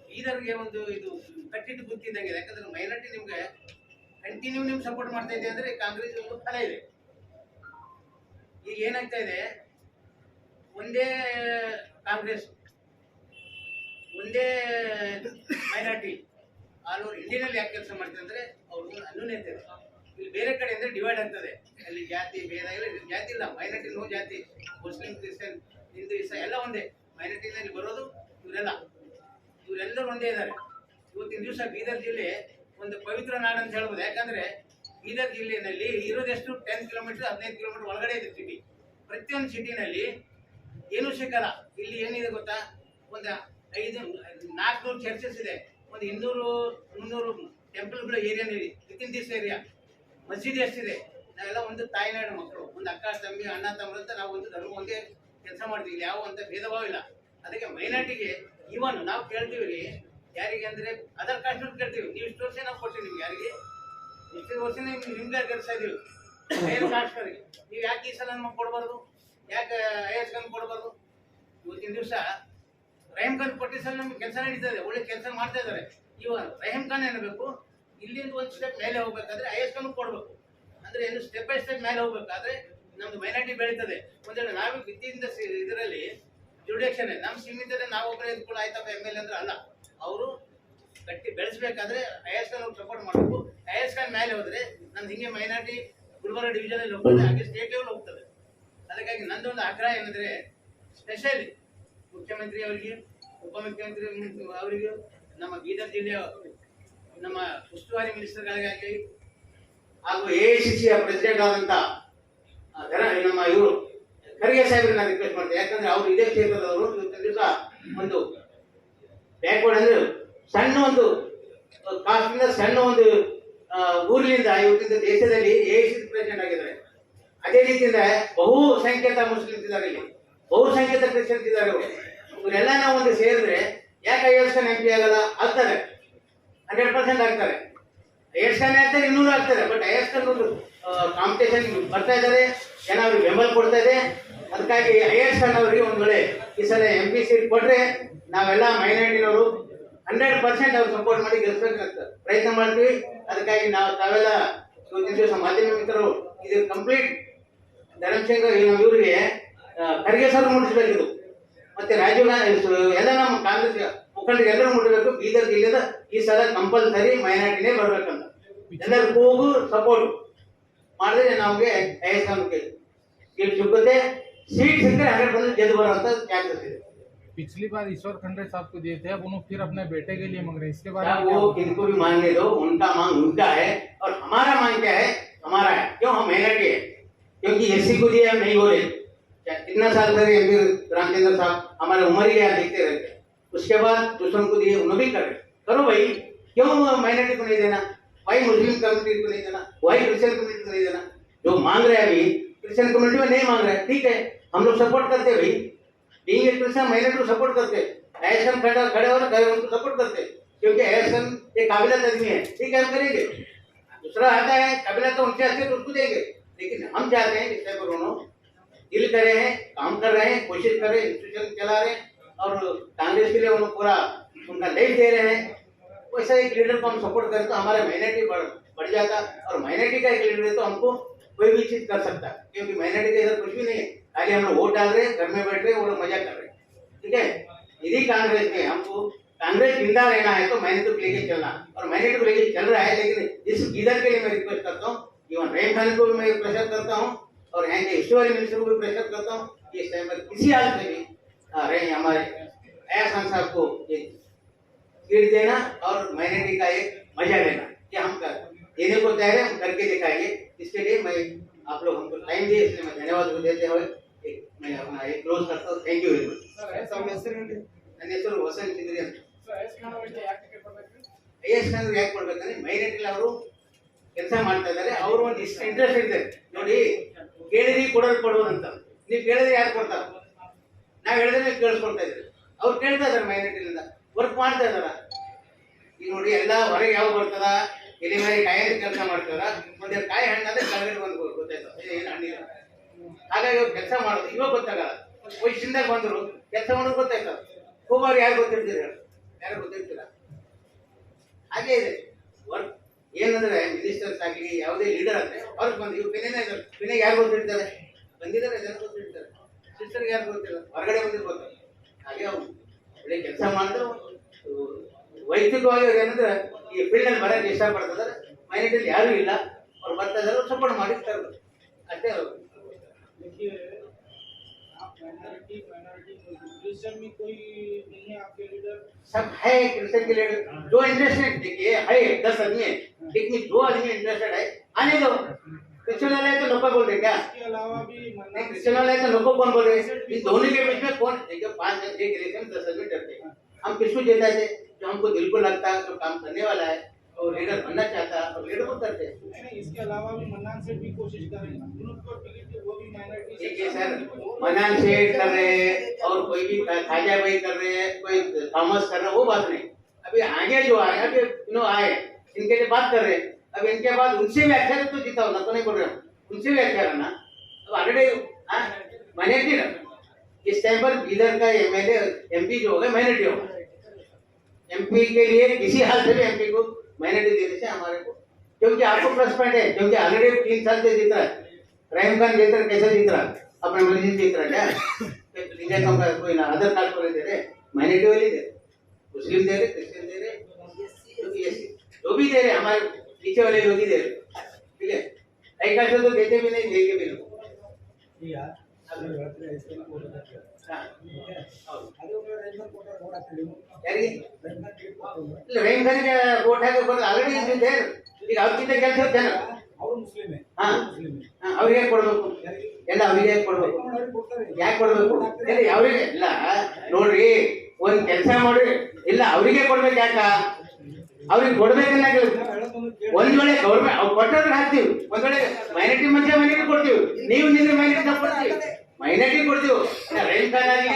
ಬೀದರ್ಗೆ ಒಂದು ಇದು ಕಟ್ಟಿಟ್ಟು ಬುತ್ತಿ ಇದ್ದಂಗೆ. ಯಾಕಂದ್ರೆ ಮೈನಾರಿಟಿ ನಿಮ್ಗೆ ಕಂಟಿನ್ಯೂ ನಿಮ್ಗೆ ಸಪೋರ್ಟ್ ಮಾಡ್ತಾ ಇದೆ ಅಂದ್ರೆ ಕಾಂಗ್ರೆಸ್ ಒಂದು ಫಲ ಇದೆ. ಈಗ ಏನಾಗ್ತಾ ಇದೆ, ಒಂದೇ ಕಾಂಗ್ರೆಸ್, ಒಂದೇ ಮೈನಾರಿಟಿ ಆಲ್ ಓವರ್ ಇಂಡಿಯಾನಲ್ಲಿ ಯಾಕೆ ಕೆಲಸ ಮಾಡ್ತಾರೆ ಅಂದ್ರೆ ಅವ್ರಿಗೆ ಅನ್ಯೂನ್ಯತೆ ಇದೆ. ಇಲ್ಲಿ ಬೇರೆ ಕಡೆ ಅಂದ್ರೆ ಡಿವೈಡ್ ಆಗ್ತದೆ. ಅಲ್ಲಿ ಜಾತಿ ಭೇದ ಇಲ್ಲ, ಜಾತಿ ಇಲ್ಲ. ಮೈನಾರಿಟಿ ನೋ ಜಾತಿ, ಮುಸ್ಲಿಂ, ಕ್ರಿಶ್ಚಿಯನ್, ಹಿಂದೂ, ಇಸ ಎಲ್ಲ ಒಂದೇ. ಮೈನಾರಿಟಿನಲ್ಲಿ ಬರೋದು ಇವರೆಲ್ಲರೂ ಒಂದೇ ಇದ್ದಾರೆ. ಇವತ್ತಿನ ದಿವಸ ಬೀದರ್ ಜಿಲ್ಲೆ ಒಂದು ಪವಿತ್ರ ನಾಡು ಅಂತ ಹೇಳ್ಬೋದು. ಯಾಕಂದ್ರೆ ಬೀದರ್ ಜಿಲ್ಲೆಯಲ್ಲಿ ಇರೋದೆಷ್ಟು 10 ಕಿಲೋಮೀಟರ್ 15 ಕಿಲೋಮೀಟರ್ ಒಳಗಡೆ ಇದೆ ಸಿಟಿ. ಪ್ರತಿಯೊಂದು ಸಿಟಿನಲ್ಲಿ ಏನೂ ಸಿಕ್ಕಲ್ಲ. ಇಲ್ಲಿ ಏನಿದೆ ಗೊತ್ತಾ, ಒಂದು 400 ಚರ್ಚಸ್ ಇದೆ, ಒಂದು 200-300 ಟೆಂಪಲ್ಗಳ ಏರಿಯಾನಿದೆ ವಿತಿನ್ ದಿಸ್ ಏರಿಯಾ. ಮಸೀದಿ ಎಷ್ಟಿದೆ. ನಾವೆಲ್ಲ ಒಂದು ತಾಯಿನಾಡು ಮಕ್ಕಳು, ಒಂದು ಅಕ್ಕ ತಂಗಿ ಅಣ್ಣ ತಮ್ಮರು ಅಂತ ನಾವು ಒಂದು ಧರ್ಮ ಒಂದೇ ಕೆಲಸ ಮಾಡ್ತೀವಿ. ಇಲ್ಲಿ ಯಾವ ಅಂತ ಭೇದ ಭಾವ ಇಲ್ಲ. ಅದಕ್ಕೆ ಮೈನಾರಿಟಿಗೆ ಇವನ್ ನಾವು ಕೇಳ್ತೀವಿ ರೀ, ಯಾರಿಗೆ ಅಂದ್ರೆ ಅದರ್ ಕಾಸ್ಟ್ ಕೇಳ್ತೀವಿ. ನೀವು ಇಷ್ಟು ವರ್ಷ ನಾವು ಕೊಡ್ತೀವಿ ನಿಮ್ಗೆ, ಯಾರಿಗೆ ಇಷ್ಟು ವರ್ಷ ನಿಮ್ಗೆ ಕೆಲಸ ಇದೀವಿ ಹೈಯರ್ ಕಾಸ್ಟ್ ಅವರಿಗೆ. ನೀವು ಯಾಕೆ ಈ ಸಲ ನಮಗೆ ಕೊಡಬಾರ್ದು, ಯಾಕೆ IAS ಖಾನ್ ಕೊಡಬಾರ್ದು? ಇವತ್ತಿನ ದಿವಸ ರಹೀಮ್ ಖಾನ್ ಕೊಟ್ಟಿ ಸಲ ನಮ್ಗೆ ಕೆಲಸ ನಡೀತದೆ, ಒಳ್ಳೆ ಕೆಲಸ ಮಾಡ್ತಾ ಇದ್ದಾರೆ. ಇವಾಗ ರಹೀಮ್ ಖಾನ್ ಏನ್ಬೇಕು, ಇಲ್ಲಿಂದ ಒಂದು ಸ್ಟೆಪ್ ಮೇಲೆ ಹೋಗ್ಬೇಕಾದ್ರೆ IAS ಖಾನ್ ಕೊಡ್ಬೇಕು. ಅಂದ್ರೆ ಏನು ಸ್ಟೆಪ್ ಬೈ ಸ್ಟೆಪ್ ಮೇಲೆ ಹೋಗ್ಬೇಕಾದ್ರೆ ನಮ್ದು ಮೈನಾರಿಟಿ ಬೆಳೀತದೆ. ಒಂದೇಳು ನಾವು ವಿದ್ಯೆಯಿಂದ ಇದರಲ್ಲಿ ಜುಡಿಯಕ್ಷನ್ ನಮ್ಮ ಸೀಮಿತದೆ, ನಾವು ಒಬ್ಬರೇ ಇದ್ಕೊಂಡು ಆಯ್ತಪ್ಪ MLA ಅಂದ್ರೆ ಅಲ್ಲ. ಅವರು ಗಟ್ಟಿ ಬೆಳೆಸಬೇಕಾದ್ರೆ IAS ಖಾನ್ ಅವ್ರು ಸಪೋರ್ಟ್ ಮಾಡಬೇಕು. IAS ಖಾನ್ ಮೇಲೆ ಹೋದ್ರೆ ನಮ್ದು ಹಿಂಗೆ ಮೈನಾರಿಟಿ ಗುಲ್ಬರ್ಗ ಡಿವಿಷನ್ ಅಲ್ಲಿ ಹೋಗ್ತದೆ, ಹಾಗೆ ಸ್ಟೇಟ್ ಲೆವೆಲ್ ಹೋಗ್ತದೆ. ಅದಕ್ಕಾಗಿ ನಂದೊಂದು ಆಗ್ರಹ ಏನಂದ್ರೆ ಸ್ಪೆಷಲಿ ಮುಖ್ಯಮಂತ್ರಿ ಅವರಿಗೆ, ಉಪಮುಖ್ಯಮಂತ್ರಿ ಅವರಿಗೆ, ನಮ್ಮ ಬೀದರ್ ಜಿಲ್ಲೆಯ ನಮ್ಮ ಉಸ್ತುವಾರಿ ಮಿನಿಸ್ಟರ್ಗಳಿಗಾಗಲಿ ಹಾಗೂ AICC ಪ್ರೆಸಿಡೆಂಟ್ ಆದಂತ ನಮ್ಮ ಇವರು ಖರ್ಗೆ ಸಾಹೇಬ್ರಿಗೆ ನಾನು ರಿಕ್ವೆಸ್ಟ್ ಮಾಡ್ತೇನೆ. ಯಾಕಂದ್ರೆ ಅವರು ಇದೇ ಕ್ಷೇತ್ರದವರು. ಇವತ್ತಿನ ದಿವಸ ಒಂದು ಬ್ಯಾಕ್ವರ್ಡ್ ಅಂದ್ರೆ ಸಣ್ಣ ಒಂದು ಕಾಸ್ಟಿಂದ ಸಣ್ಣ ಒಂದು ಊರಿನಿಂದ ಇವತ್ತಿನ ದೇಶದಲ್ಲಿ AICC ಪ್ರೆಸಿಡೆಂಟ್ ಆಗಿದ್ದಾರೆ. ಅದೇ ರೀತಿಯಿಂದ ಬಹುಸಂಖ್ಯಾತ ಮುಸ್ಲಿಮ್ಸ್ ಇದ್ದಾರೆ, ಇಲ್ಲಿ ಬಹುಸಂಖ್ಯಾತ ಕ್ರಿಶ್ಚಿಯನ್ಸ್ ಇದ್ದಾರೆ. ಇವರೆಲ್ಲ ನಾವು ಒಂದು ಸೇರಿದ್ರೆ ಯಾಕೆ IAS ಖಾನ್ MP ಆಗಲ್ಲ? ಆಗ್ತಾರೆ, 100% ಆಗ್ತಾರೆ. IAS ಖಾನ್ ಆಗ್ತಾರೆ, 200 ಆಗ್ತಾರೆ. ಬಟ್ IAS ಖಾನ್ ಒಂದು ಕಾಂಪಿಟೇಷನ್ ಬರ್ತಾ ಇದ್ದಾರೆ, ಜನ ಅವ್ರಿಗೆ ಬೆಂಬಲ ಕೊಡ್ತಾ ಇದೆ. ಅದಕ್ಕಾಗಿ IAS ಖಾನ್ ಅವರಿಗೆ ಒಂದು ವೇಳೆ ಈ ಸಲ MP ಸೀಟ್ ಕೊಟ್ರೆ ನಾವೆಲ್ಲ ಮೈನಾರಿಟಿನವರು 100% ಅವ್ರು ಸಪೋರ್ಟ್ ಮಾಡಿ ಗೆಲ್ಲಿಸಬೇಕಂತ ಪ್ರಯತ್ನ ಮಾಡ್ತೀವಿ. ಅದಕ್ಕಾಗಿ ತಾವೆಲ್ಲ ಇವತ್ತಿನ ದಿವಸ ಮಾಧ್ಯಮ ಮಿತ್ರರು ಇದು ಕಂಪ್ಲೀಟ್ ಧರ್ಮಸಿಂಗ್ ಇವರಿಗೆ ಖರ್ಗೆ ಸರ್ ಮುಟ್ಟಿಸ್ಬೇಕಿದು. ಮತ್ತೆ ರಾಜೀವ್ ಗಾಂಧಿ ಎಲ್ಲ ನಮ್ಮ ಕಾಂಗ್ರೆಸ್ ಮುಖಂಡರಿಗೆ ಎಲ್ಲರೂ ಮುಟ್ಟಬೇಕು. ಬೀದರ್ ಜಿಲ್ಲೆದ ಈ ಸಲ ಕಂಪಲ್ಸರಿ ಮೈನಾರಿಟಿನೇ ಬರ್ಬೇಕಂತ ಎಲ್ಲರೂ ಕೂಗು ಸಪೋರ್ಟ್ ಮಾಡಿದ್ರೆ ನಮಗೆ IAS ಖಾನ್ಗೆ ಸೀಟ್ ಸಿಗುತ್ತೆ. सीट सिक्के 100% जल्द बराबर चांसेस है।
पिछली बार ईश्वर खंडे साहब को दिए थे, अब उन्होंने फिर अपने बेटे के लिए मांग रहे हैं। इसके बारे में
वो किनको भी मांगने दो, उनका मांग उनका है और हमारा मांग क्या है? हमारा है। क्यों? हम मेहनती है, क्योंकि एससी को दिया हम नहीं बोले। कितना साल तक MP रामचंद्र साहब हमारे उम्र ही यहाँ देखते रहते, उसके बाद दूसरों को दिए, उन्होंने भी करे। करो भाई, क्यों माइनॉरिटी को नहीं देना? वाई मुस्लिम कम्युनिटी को नहीं देना? वाई क्रिश्चियन कम्युनिटी को नहीं देना? जो मांग रहे हैं अभी क्रिश्चियन कम्युनिटी में नहीं मांग रहे, ठीक है, हम लोग सपोर्ट करते भाई, बीइंग ए क्रिश्चियन माइनॉरिटी को सपोर्ट करते, IAS खान खड़े हो रहे उनको सपोर्ट करते, क्योंकि IAS खान एक काबिलियत आदमी है, ठीक है, हम करेंगे। दूसरा आता है काबिलियत तो उनसे आती है तो उसको देंगे, लेकिन हम चाहते हैं जिससे दोनों दिल कर रहे हैं, काम कर रहे हैं, कोशिश कर रहे हैं, इंस्टीट्यूशन चला रहे हैं और कांग्रेस के लिए उनको पूरा उनका लाइफ दे रहे हैं। वैसा एक लीडर को हम सपोर्ट करें तो हमारा माइनॉरिटी बढ़ जाता, और माइनॉरिटी का एक लीडर है तो हमको कोई भी चीज कर सकता है, क्योंकि माइनॉरिटी का इधर कुछ भी नहीं है, खाली हम लोग वोट डाल रहे हैं, घर में बैठ रहे हैं, वो लोग मजा कर रहे हैं, ठीक है। यदि कांग्रेस में हमको कांग्रेस जिंदा रहना है तो माइनॉरिटी को लेके चलना, और माइनॉरिटी को लेके चल रहा है। लेकिन इस इधर के लिए मैं रिक्वेस्ट करता हूँ, इवन रहीम खान को भी मैं प्रेशर करता हूँ और यहाँ के हिस्ट्री वाले मिनिस्टर को भी प्रेशर करता हूँ कि इस टाइम पर किसी हाल में भी रहे हमारे अया खान साहब को एक सीट देना और माइनॉरिटी का एक मजा लेना कि हम देने को तैयार है, हम करके दिखाएंगे। इसके लिए मैं आप लोग हमको टाइम दिए, इसलिए मैं धन्यवाद को देते हुए मैं अपना एक क्लोज करता हूँ। Thank you very much. ನನ್ನ ಹೆಸರು ವಸಂತ್ ಚಿದ್ರಿ ಅಂತ. ಎಸ್ ಖಾನ್ ಯಾಕೆ ಕೊಡ್ಬೇಕಂದ್ರೆ ಮೈನಾರಿಟಿ ಅವರು ಕೆಲಸ ಮಾಡ್ತಾ ಇದ್ದಾರೆ, ಅವರು ಒಂದು ಇಷ್ಟು ಇಂಟ್ರೆಸ್ಟ್ ಇದೆ ನೋಡಿ. ಕೇಳಿದ್ರಿ ಕೊಡೋದು ಅಂತ ನೀವು ಕೇಳಿದ್ರೆ ಯಾರು ಕೊಡ್ತಾರ? ನಾವು ಹೇಳಿದ್ರೆ ಕೇಳಿಸ್ಕೊಳ್ತಾ ಇದ್ದೀವಿ, ಅವ್ರು ಕೇಳ್ತಾ ಇದಾರೆ ಮೈನಾರಿಟಿಯಿಂದ ವರ್ಕ್ ಮಾಡ್ತಾ ಇದಾರ. ಈಗ ನೋಡಿ ಎಲ್ಲ ಹೊರಗೆ ಯಾವ ಬರ್ತದ, ಎಲ್ಲಿ ಮೇಲೆ ಕಾಯಿ ಕೆಲಸ ಮಾಡ್ತಾರ, ಒಂದೆರಡು ಕಾಯಿ ಹಣ್ಣಾದ್ರೆ ಕೆಳಗಡೆ ಬಂದು ಗೊತ್ತಾಯ್ತು ಏನು ಹಣ್ಣಿಲ್ಲ. ಹಾಗಾಗಿ ಅವ್ರು ಕೆಲಸ ಮಾಡೋದು ಇವಾಗ ಗೊತ್ತಾಗಲ್ಲ, ವಯಸ್ಸಿಂದಾಗ ಬಂದರು ಕೆಲಸ ಮಾಡೋದು ಗೊತ್ತಾಯ್ತದ. ಹೋಗೋರು ಯಾರು ಗೊತ್ತಿರ್ತೀರ? ಯಾರು ಗೊತ್ತಿರ್ತೀರ? ಹಾಗೆ ಇದೆ ವರ್ಕ್. ಏನಂದ್ರೆ ಮಿನಿಸ್ಟರ್ಸ್ ಆಗಲಿ ಯಾವುದೇ ಲೀಡರ್ ಅಂದ್ರೆ ಅವ್ರಿಗೆ ಬಂದು ಇವ್ರು ಪಿನೆಗೆ ಯಾರು ಗೊತ್ತಿರ್ತಾರೆ? ಬಂದಿದ್ದಾರೆ ಜನ ಗೊತ್ತಿರ್ತಾರೆ, ಸಿಸ್ಟರ್ಗೆ ಯಾರು ಗೊತ್ತಿಲ್ಲ, ಹೊರಗಡೆ ಬಂದಿದ್ದು ಗೊತ್ತಿಲ್ಲ. ಹಾಗೆ ಅವ್ರು ಒಳ್ಳೆ ಕೆಲಸ ಮಾಡಿದ್ರು. ವೈಯಕ್ತಿಕವಾಗಿ ಅವ್ರು ಏನಂದ್ರೆ ಈ ಫೀಲ್ಡಲ್ಲಿ ಬರೋಕ್ಕೆ ಇಷ್ಟಪಡ್ತಿದ್ದಾರೆ. ಮೈನಾರಿಟಿಯಲ್ಲಿ ಯಾರೂ ಇಲ್ಲ, ಅವ್ರು ಬರ್ತಾ ಇದ್ದಾರೆ, ಸಪೋರ್ಟ್ ಮಾಡಿರ್ತಾರೆ ಅಷ್ಟೇ. ಅವರು
क्रिश्चियन में कोई नहीं है आपके लीडर?
सब है क्रिश्चियन के लीडर जो इंटरेस्टेड, देखिए है 10 आदमी है, लेकिन 2 आदमी इंटरेस्टेड है, आने दो। क्रिश्चियन वाले तो लोग बोल रहे क्या?
इसके अलावा भी
नहीं, क्रिश्चियन वाले तो लोग कौन बोल रहे? इन दोनों के बीच में कौन? देखिए 5 एक इलेक्शन 10 आदमी डरते हैं। हम किसको जीता थे? जो हमको दिल को लगता है, जो काम करने वाला है और लीडर बनना चाहता है, और लीडर को करते हैं।
नहीं, इसके अलावा भी मन्नान से भी कोशिश करेंगे, वो भी माइनॉरिटी।
देखिए सर, मनान शेठ कर रहे हैं और कोई भी खाजा भाई कर रहे हैं, कोई थॉमस कर रहे हैं, वो बात नहीं। अभी आगे जो आए, अभी आए इनके लिए बात कर रहे हैं। अब इनके बाद उनसे भी अच्छा तो जीता होना तो नहीं बोल रहे, उनसे भी अच्छा रहना। अब ऑलरेडी माइनॉरिटी ना, इस टाइम पर इधर का एमएलए एमपी जो होगा माइनॉरिटी होगा। एमपी के लिए किसी हाल से भी एमपी को माइनॉरिटी देने से हमारे को, क्योंकि आपको प्लस पॉइंट है, क्योंकि ऑलरेडी 3 साल से जीत रहा है। रहीम खान जीत रहा, कैसे जीत रहा? अपने मर्जी से जीत रहा क्या? लिंगायतों का कोई ना अदर कास्ट वाले दे रहे, माइनॉरिटी वाले दे रहे, मुस्लिम दे रहे, क्रिश्चियन दे रहे, जो भी दे रहे, हमारे पीछे वाले लोग ही दे रहे। ठीक है, एक कास्ट तो देते भी नहीं, देंगे भी नहीं। ರಹೀಮ್ ಖಾನ್ಗೆ ವೋಟ್ ಹಾಕಿ ಆಲ್ರೆಡಿ ಇದೆ. ಈಗ ಅವ್ರಿಗಿಂತ ಕೆಲಸ ಜನ
ಅವರು ಮುಸ್ಲಿಂ
ಅವ್ರಿಗೆ ಕೊಡ್ಬೇಕು, ಎಲ್ಲ ಅವ್ರಿಗೆ ಕೊಡ್ಬೇಕು. ಯಾಕೆ ಕೊಡ್ಬೇಕು? ಅವ್ರಿಗೆ ಇಲ್ಲ ನೋಡ್ರಿ, ಒಂದ್ ಕೆಲಸ ಮಾಡಿ ಇಲ್ಲ ಅವ್ರಿಗೆ ಕೊಡ್ಬೇಕು. ಯಾಕ ಅವ್ರಿಗೆ ಕೊಡ್ಬೇಕನ್ನ ಒಂದ್ ವೇಳೆ ಗೌರ್ಮೆಂಟ್ ಅವ್ರು ಕೊಟ್ಟರೆ ಹಾಕ್ತಿವಿ, ಒಂದ್ ವೇಳೆ ಮೈನಾರಿಟಿ ಮನುಷ್ಯ ಮೈನಾರಿಟಿ ಕೊಡ್ತೀವಿ, ನೀವು ನಿದ್ರೆ ಮೈನಾರಿಟಿ ಕೊಡ್ತೀವಿ, ಮೈನಾರಿಟಿ ಕೊಡ್ತೀವಿ. ರಹೀಮ್ ಖಾನ್ ಆಗಲಿ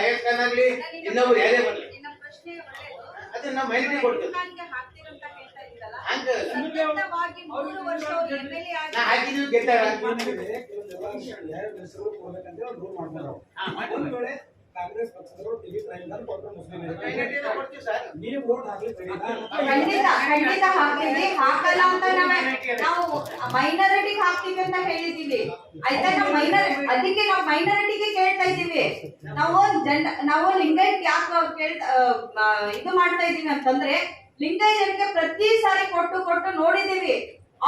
ಅಯಸ್ ಖಾನ್ ಆಗಲಿ ಇನ್ನೊಬ್ರು ಯಾರೇ ಬರಲಿ,
ನಿನ್ನ ಪ್ರಶ್ನೆ ಒಳ್ಳೆಯದು.
ಅದೇ ನಾವು ಮೈನಾರಿಟಿ ಕೊಡ್ತೀವಿ.
ಖಾನ್ಗೆ ಹಾಕ್ತೀರಂತ ಹೇಳ್ತಾ ಇದ್ದೀರಲ್ಲ,
ಹಂಗ
ಸತತವಾಗಿ 3 ವರ್ಷ ಅವರು MLA ಆಗಿ
ನಾ ಹಾಕಿದ್ವಿ ಗೆದ್ದಾರ.
ಕಾಂಗ್ರೆಸ್ ಪಕ್ಷದವರು ಟಿಕೆಟ್ ರೈತರು ಕೊಟ್ಟರು ಮುಸ್ಲಿಂ
ಮೈನಾರಿಟಿನ ಕೊಡ್ತೀವಿ ಸರ್.
ನೀವು ವೋಟ್ ಹಾಕ್ಲಿಕ್ಕೆ
ಖಂಡಿತ ಹಾಕ್ತೀವಿ. ಹಾಕಲ್ಲ ಅಂತ ನಾವು ಮೈನಾರಿಟಿಗೆ ಹಾಕ್ತೀವಿ ಅಂತ ಹೇಳಿದೀವಿ. ಆಯ್ತಾ? ನಾವು ಅದಕ್ಕೆ ನಾವು ಮೈನಾರಿಟಿಗೆ ಕೇಳ್ತಾ ಇದ್ದೀವಿ. ನಾವು ಲಿಂಗಾಯತ್ ಯಾಕೆ ಇದು ಮಾಡ್ತಾ ಇದೀವಿ ಅಂತಂದ್ರೆ, ಲಿಂಗಾಯತರಿಗೆ ಪ್ರತಿ ಸಾರಿ ಕೊಟ್ಟು ನೋಡಿದೀವಿ.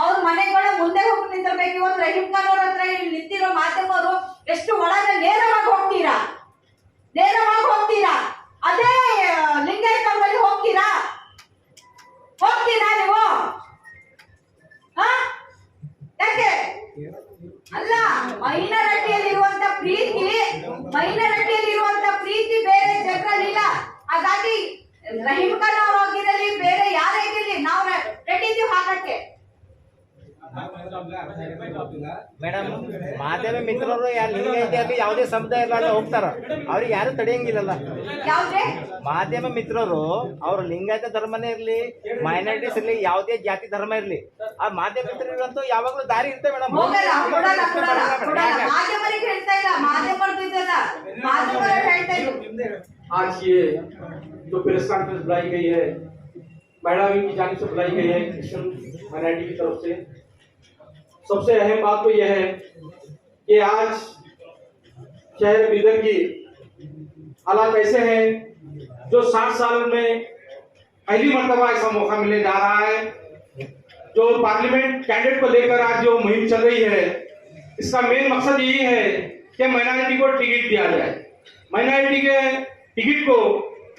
ಅವ್ರ ಮನೆಗಳ ಮುಂದೆ ಹೋಗಿ ನಿಂತಿರ್ಬೇಕು. ಇವತ್ತು ರಹೀಮ್ ಖಾನ್ ಅವ್ರ ಹತ್ರ ಇಲ್ಲಿ ನಿಂತಿರೋ ಮಾಧ್ಯಮವರು ಎಷ್ಟು ಒಳಗೆ ನೇರವಾಗಿ ಹೋಗ್ತೀರಾ, ಅದೇ ಲಿಂಗಾಯತ ಬಳಿ ಹೋಗ್ತೀರಾ ನೀವು? ಯಾಕೆ ಅಲ್ಲ, ಮೈನಾರಿಟಿಯಲ್ಲಿರುವಂತ ಪ್ರೀತಿ ಬೇರೆ ಜನರಲ್ಲಿಲ್ಲ. ಹಾಗಾಗಿ ರಹೀಮ್ ಖಾನ್ ಅವ್ರು ಆಗಿರಲಿ, ಬೇರೆ ಯಾರೇ ಆಗಿರಲಿ, ನಾವು ರೆಡಿ ಇದೀವಿ ಹಾಕಕ್ಕೆ.
ಮೇಡಮ್, ಮಾಧ್ಯಮ ಮಿತ್ರರು ಲಿಂಗಾಯತಿ ಯಾವುದೇ ಸಮುದಾಯ ಹೋಗ್ತಾರ, ಅವ್ರಿಗೆ ಯಾರು ತಡೆಯಂಗಿಲ್ಲಲ್ಲ.
ಯಾವ್ದೇ
ಮಾಧ್ಯಮ ಮಿತ್ರರು ಅವ್ರ ಲಿಂಗಾಯತ ಧರ್ಮನೇ ಇರ್ಲಿ, ಮೈನಾರಿಟೀಸ್ ಇರ್ಲಿ, ಯಾವುದೇ ಜಾತಿ ಧರ್ಮ ಇರ್ಲಿ, ಆ ಮಾಧ್ಯಮ ಮಿತ್ರರಿಗಂತೂ ಯಾವಾಗ್ಲೂ ದಾರಿ ಇರುತ್ತೆ ಮೇಡಮ್.
ಮಾಧ್ಯಮರಿಗೆ ಹೇಳ್ತಾ ಇಲ್ಲ, ಮಾಧ್ಯಮರು ಹೇಳ್ತಾ ಇದ್ರು.
आज ये जो प्रेस कॉन्फ्रेंस बुलाई गई है, महिला विंग की जानिब से बुलाई गई है क्रिश्चियन माइनॉरिटी की तरफ से, सबसे अहम बात तो यह है कि आज शहर बीदर की हालात ऐसे हैं जो 60 साल में पहली मर्तबा ऐसा मौका मिलने जा रहा है। जो पार्लियामेंट कैंडिडेट को लेकर आज जो मुहिम चल रही है, इसका मेन मकसद यही है कि माइनॉरिटी को टिकट दिया जाए। माइनॉरिटी के टिकट को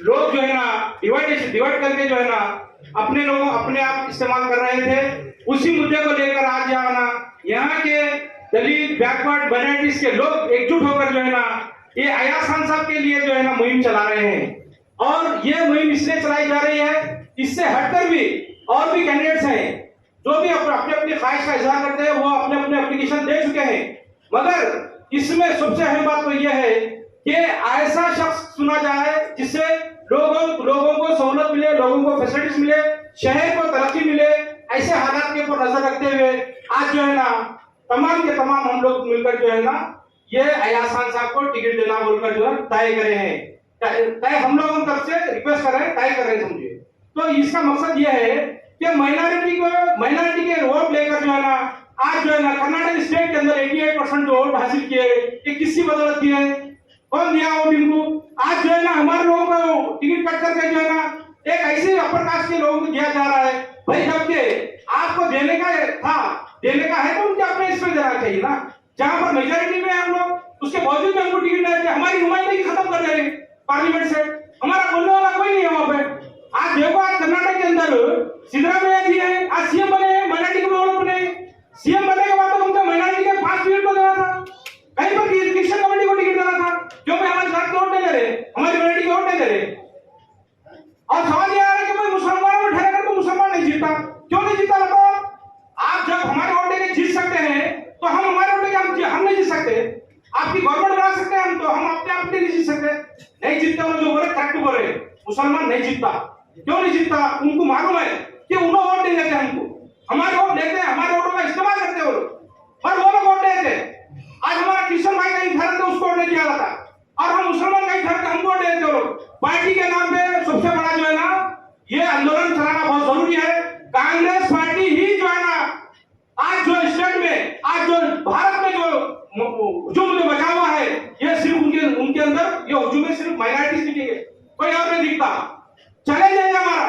लोग जो है ना डिवाइड करके जो है ना अपने आप इस्तेमाल कर रहे थे। उसी मुद्दे को लेकर आज यहाँ के दलित बैकवर्ड माइनॉरिटीज के लोग एकजुट होकर जो है ना ये अयाज खान साहब के लिए जो है ना मुहिम चला रहे हैं। और ये मुहिम इसलिए चलाई जा रही है, इससे हटकर भी और भी कैंडिडेट्स हैं जो भी अपनी ख्वाहिश का इजहार करते हैं, वो अपने एप्लीकेशन दे चुके हैं। मगर इसमें सबसे अहम बात तो यह है कि ऐसा शख्स चुना जाए जिससे लोगों को सहूलत मिले, लोगों को फैसिलिटीज मिले, शहर को तरक्की मिले। ऐसे हालात के ऊपर नजर रखते हुए आज जो है ना तमाम के तमाम हम लोग मिलकर जो है ना ये अयाज खान साहब को टिकट देना बोलकर जो है तय करे हैं। तय हम लोगों की तरफ से रिक्वेस्ट कर रहे हैं, तय कर रहे हैं, समझिए। तो इसका मकसद यह है कि माइनॉरिटी के वोट लेकर जो है ना आज जो है ना कर्नाटक स्टेट के अंदर 88% जो वोट हासिल किए, ये किसकी बदौलत किए हैं? कौन दिया वोट इनको? आज जो है ना हमारे लोगों को टिकट कट करके जो है ना एक ऐसे अपर कास्ट के लोगों को दिया जा रहा है। भाई जबकि आपको देने का है तो उनके अपने इसमें देना चाहिए ना। जहां पर मेजोरिटी में हम लोग उसके बावजूद हमको टिकट नहीं देते, हमारी नुमाइंदगी खत्म कर दे रहे पार्लियामेंट से। हमारा बोलने वाला कोई नहीं है वहां पे। आज देखो आज कर्नाटक के अंदर सिद्धरामैया जी है, आज सीएम बने हैं, माइनॉरिटी के लोग बने। सीएम बनने के बाद तो उनका माइनॉरिटी के 5 टिकट को देना था, कहीं पर इलेक्शन कमेटी को टिकट देना था। क्यों भाई हमारे साथ वोट नहीं दे रहे, हमारी माइनॉरिटी को वोट नहीं दे रहे। और सवाल यह आ रहा है कि भाई मुसलमानों में ठहरा कर तो मुसलमान नहीं जीता, क्यों नहीं जीता बताओ? आप जब हमारे वोट लेके जीत सकते हैं तो हम हमारे वोट लेके हम नहीं जीत सकते। आपकी गवर्नमेंट बना सकते हैं हम, तो हम अपने आप नहीं जीत सकते। नहीं जीतते वो जो बोले करेक्ट बोले, मुसलमान नहीं जीतता। क्यों नहीं जीतता? उनको मालूम है कि उन्होंने वोट नहीं देते हमको, हमारे वोट लेते हैं, हमारे वोटों का इस्तेमाल करते हैं वो लोग, और वो लोग वोट देते। आज हमारा क्रिश्चियन भाई कहीं ठहरते उसको वोट नहीं दिया जाता, और हम मुसलमान कहीं ठहरते हमको वोट देते वो लोग। पार्टी के नाम पे सबसे बड़ा जो है ना ये आंदोलन चलाना बहुत जरूरी है। कांग्रेस पार्टी ही जो है ना आज जो स्टेट में, आज जो भारत में जो मुझे बचा हुआ है, ये सिर्फ उनके अंदर ये हजूम में सिर्फ माइनॉरिटीज दिखेंगे, कोई और नहीं दिखता। चले जाएगा हमारा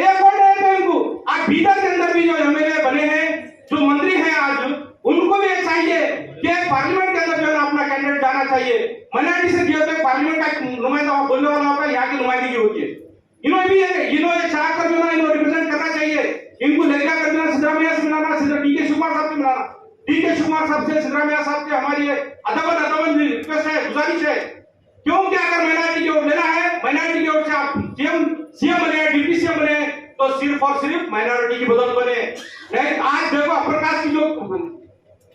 एक वोट देते इनको। आज भीतर के अंदर भी जो एमएलए बने हैं, जो मंत्री हैं, आज उनको भी चाहिए कि पार्लियामेंट के अंदर जो है अपना कैंडिडेट जाना चाहिए। माइनॉरिटी से दिया तो पार्लियामेंट का नुमाइंदा बोलने वाला होता है, यहाँ की नुमाइंदगी होती है। इन्होंने चाह कर जो ना इन्होंने रिप्रेजेंट करना चाहिए। इनको लेकर कर देना, सिद्धरामैया से मिलाना, डीके शिवकुमार साहब से मिलाना, डीके शिवकुमार साहब से सिद्धरामैया साहब से हमारी अदबन रिक्वेस्ट है, गुजारिश है। क्यों क्या अगर माइनॉरिटी की वोट लेना है, माइनॉरिटी की वोट से आप सीएम बने, डिप्टी सीएम बने, तो सिर्फ और सिर्फ माइनॉरिटी की बदौलत बने। आज देखो अपर कास्ट की जो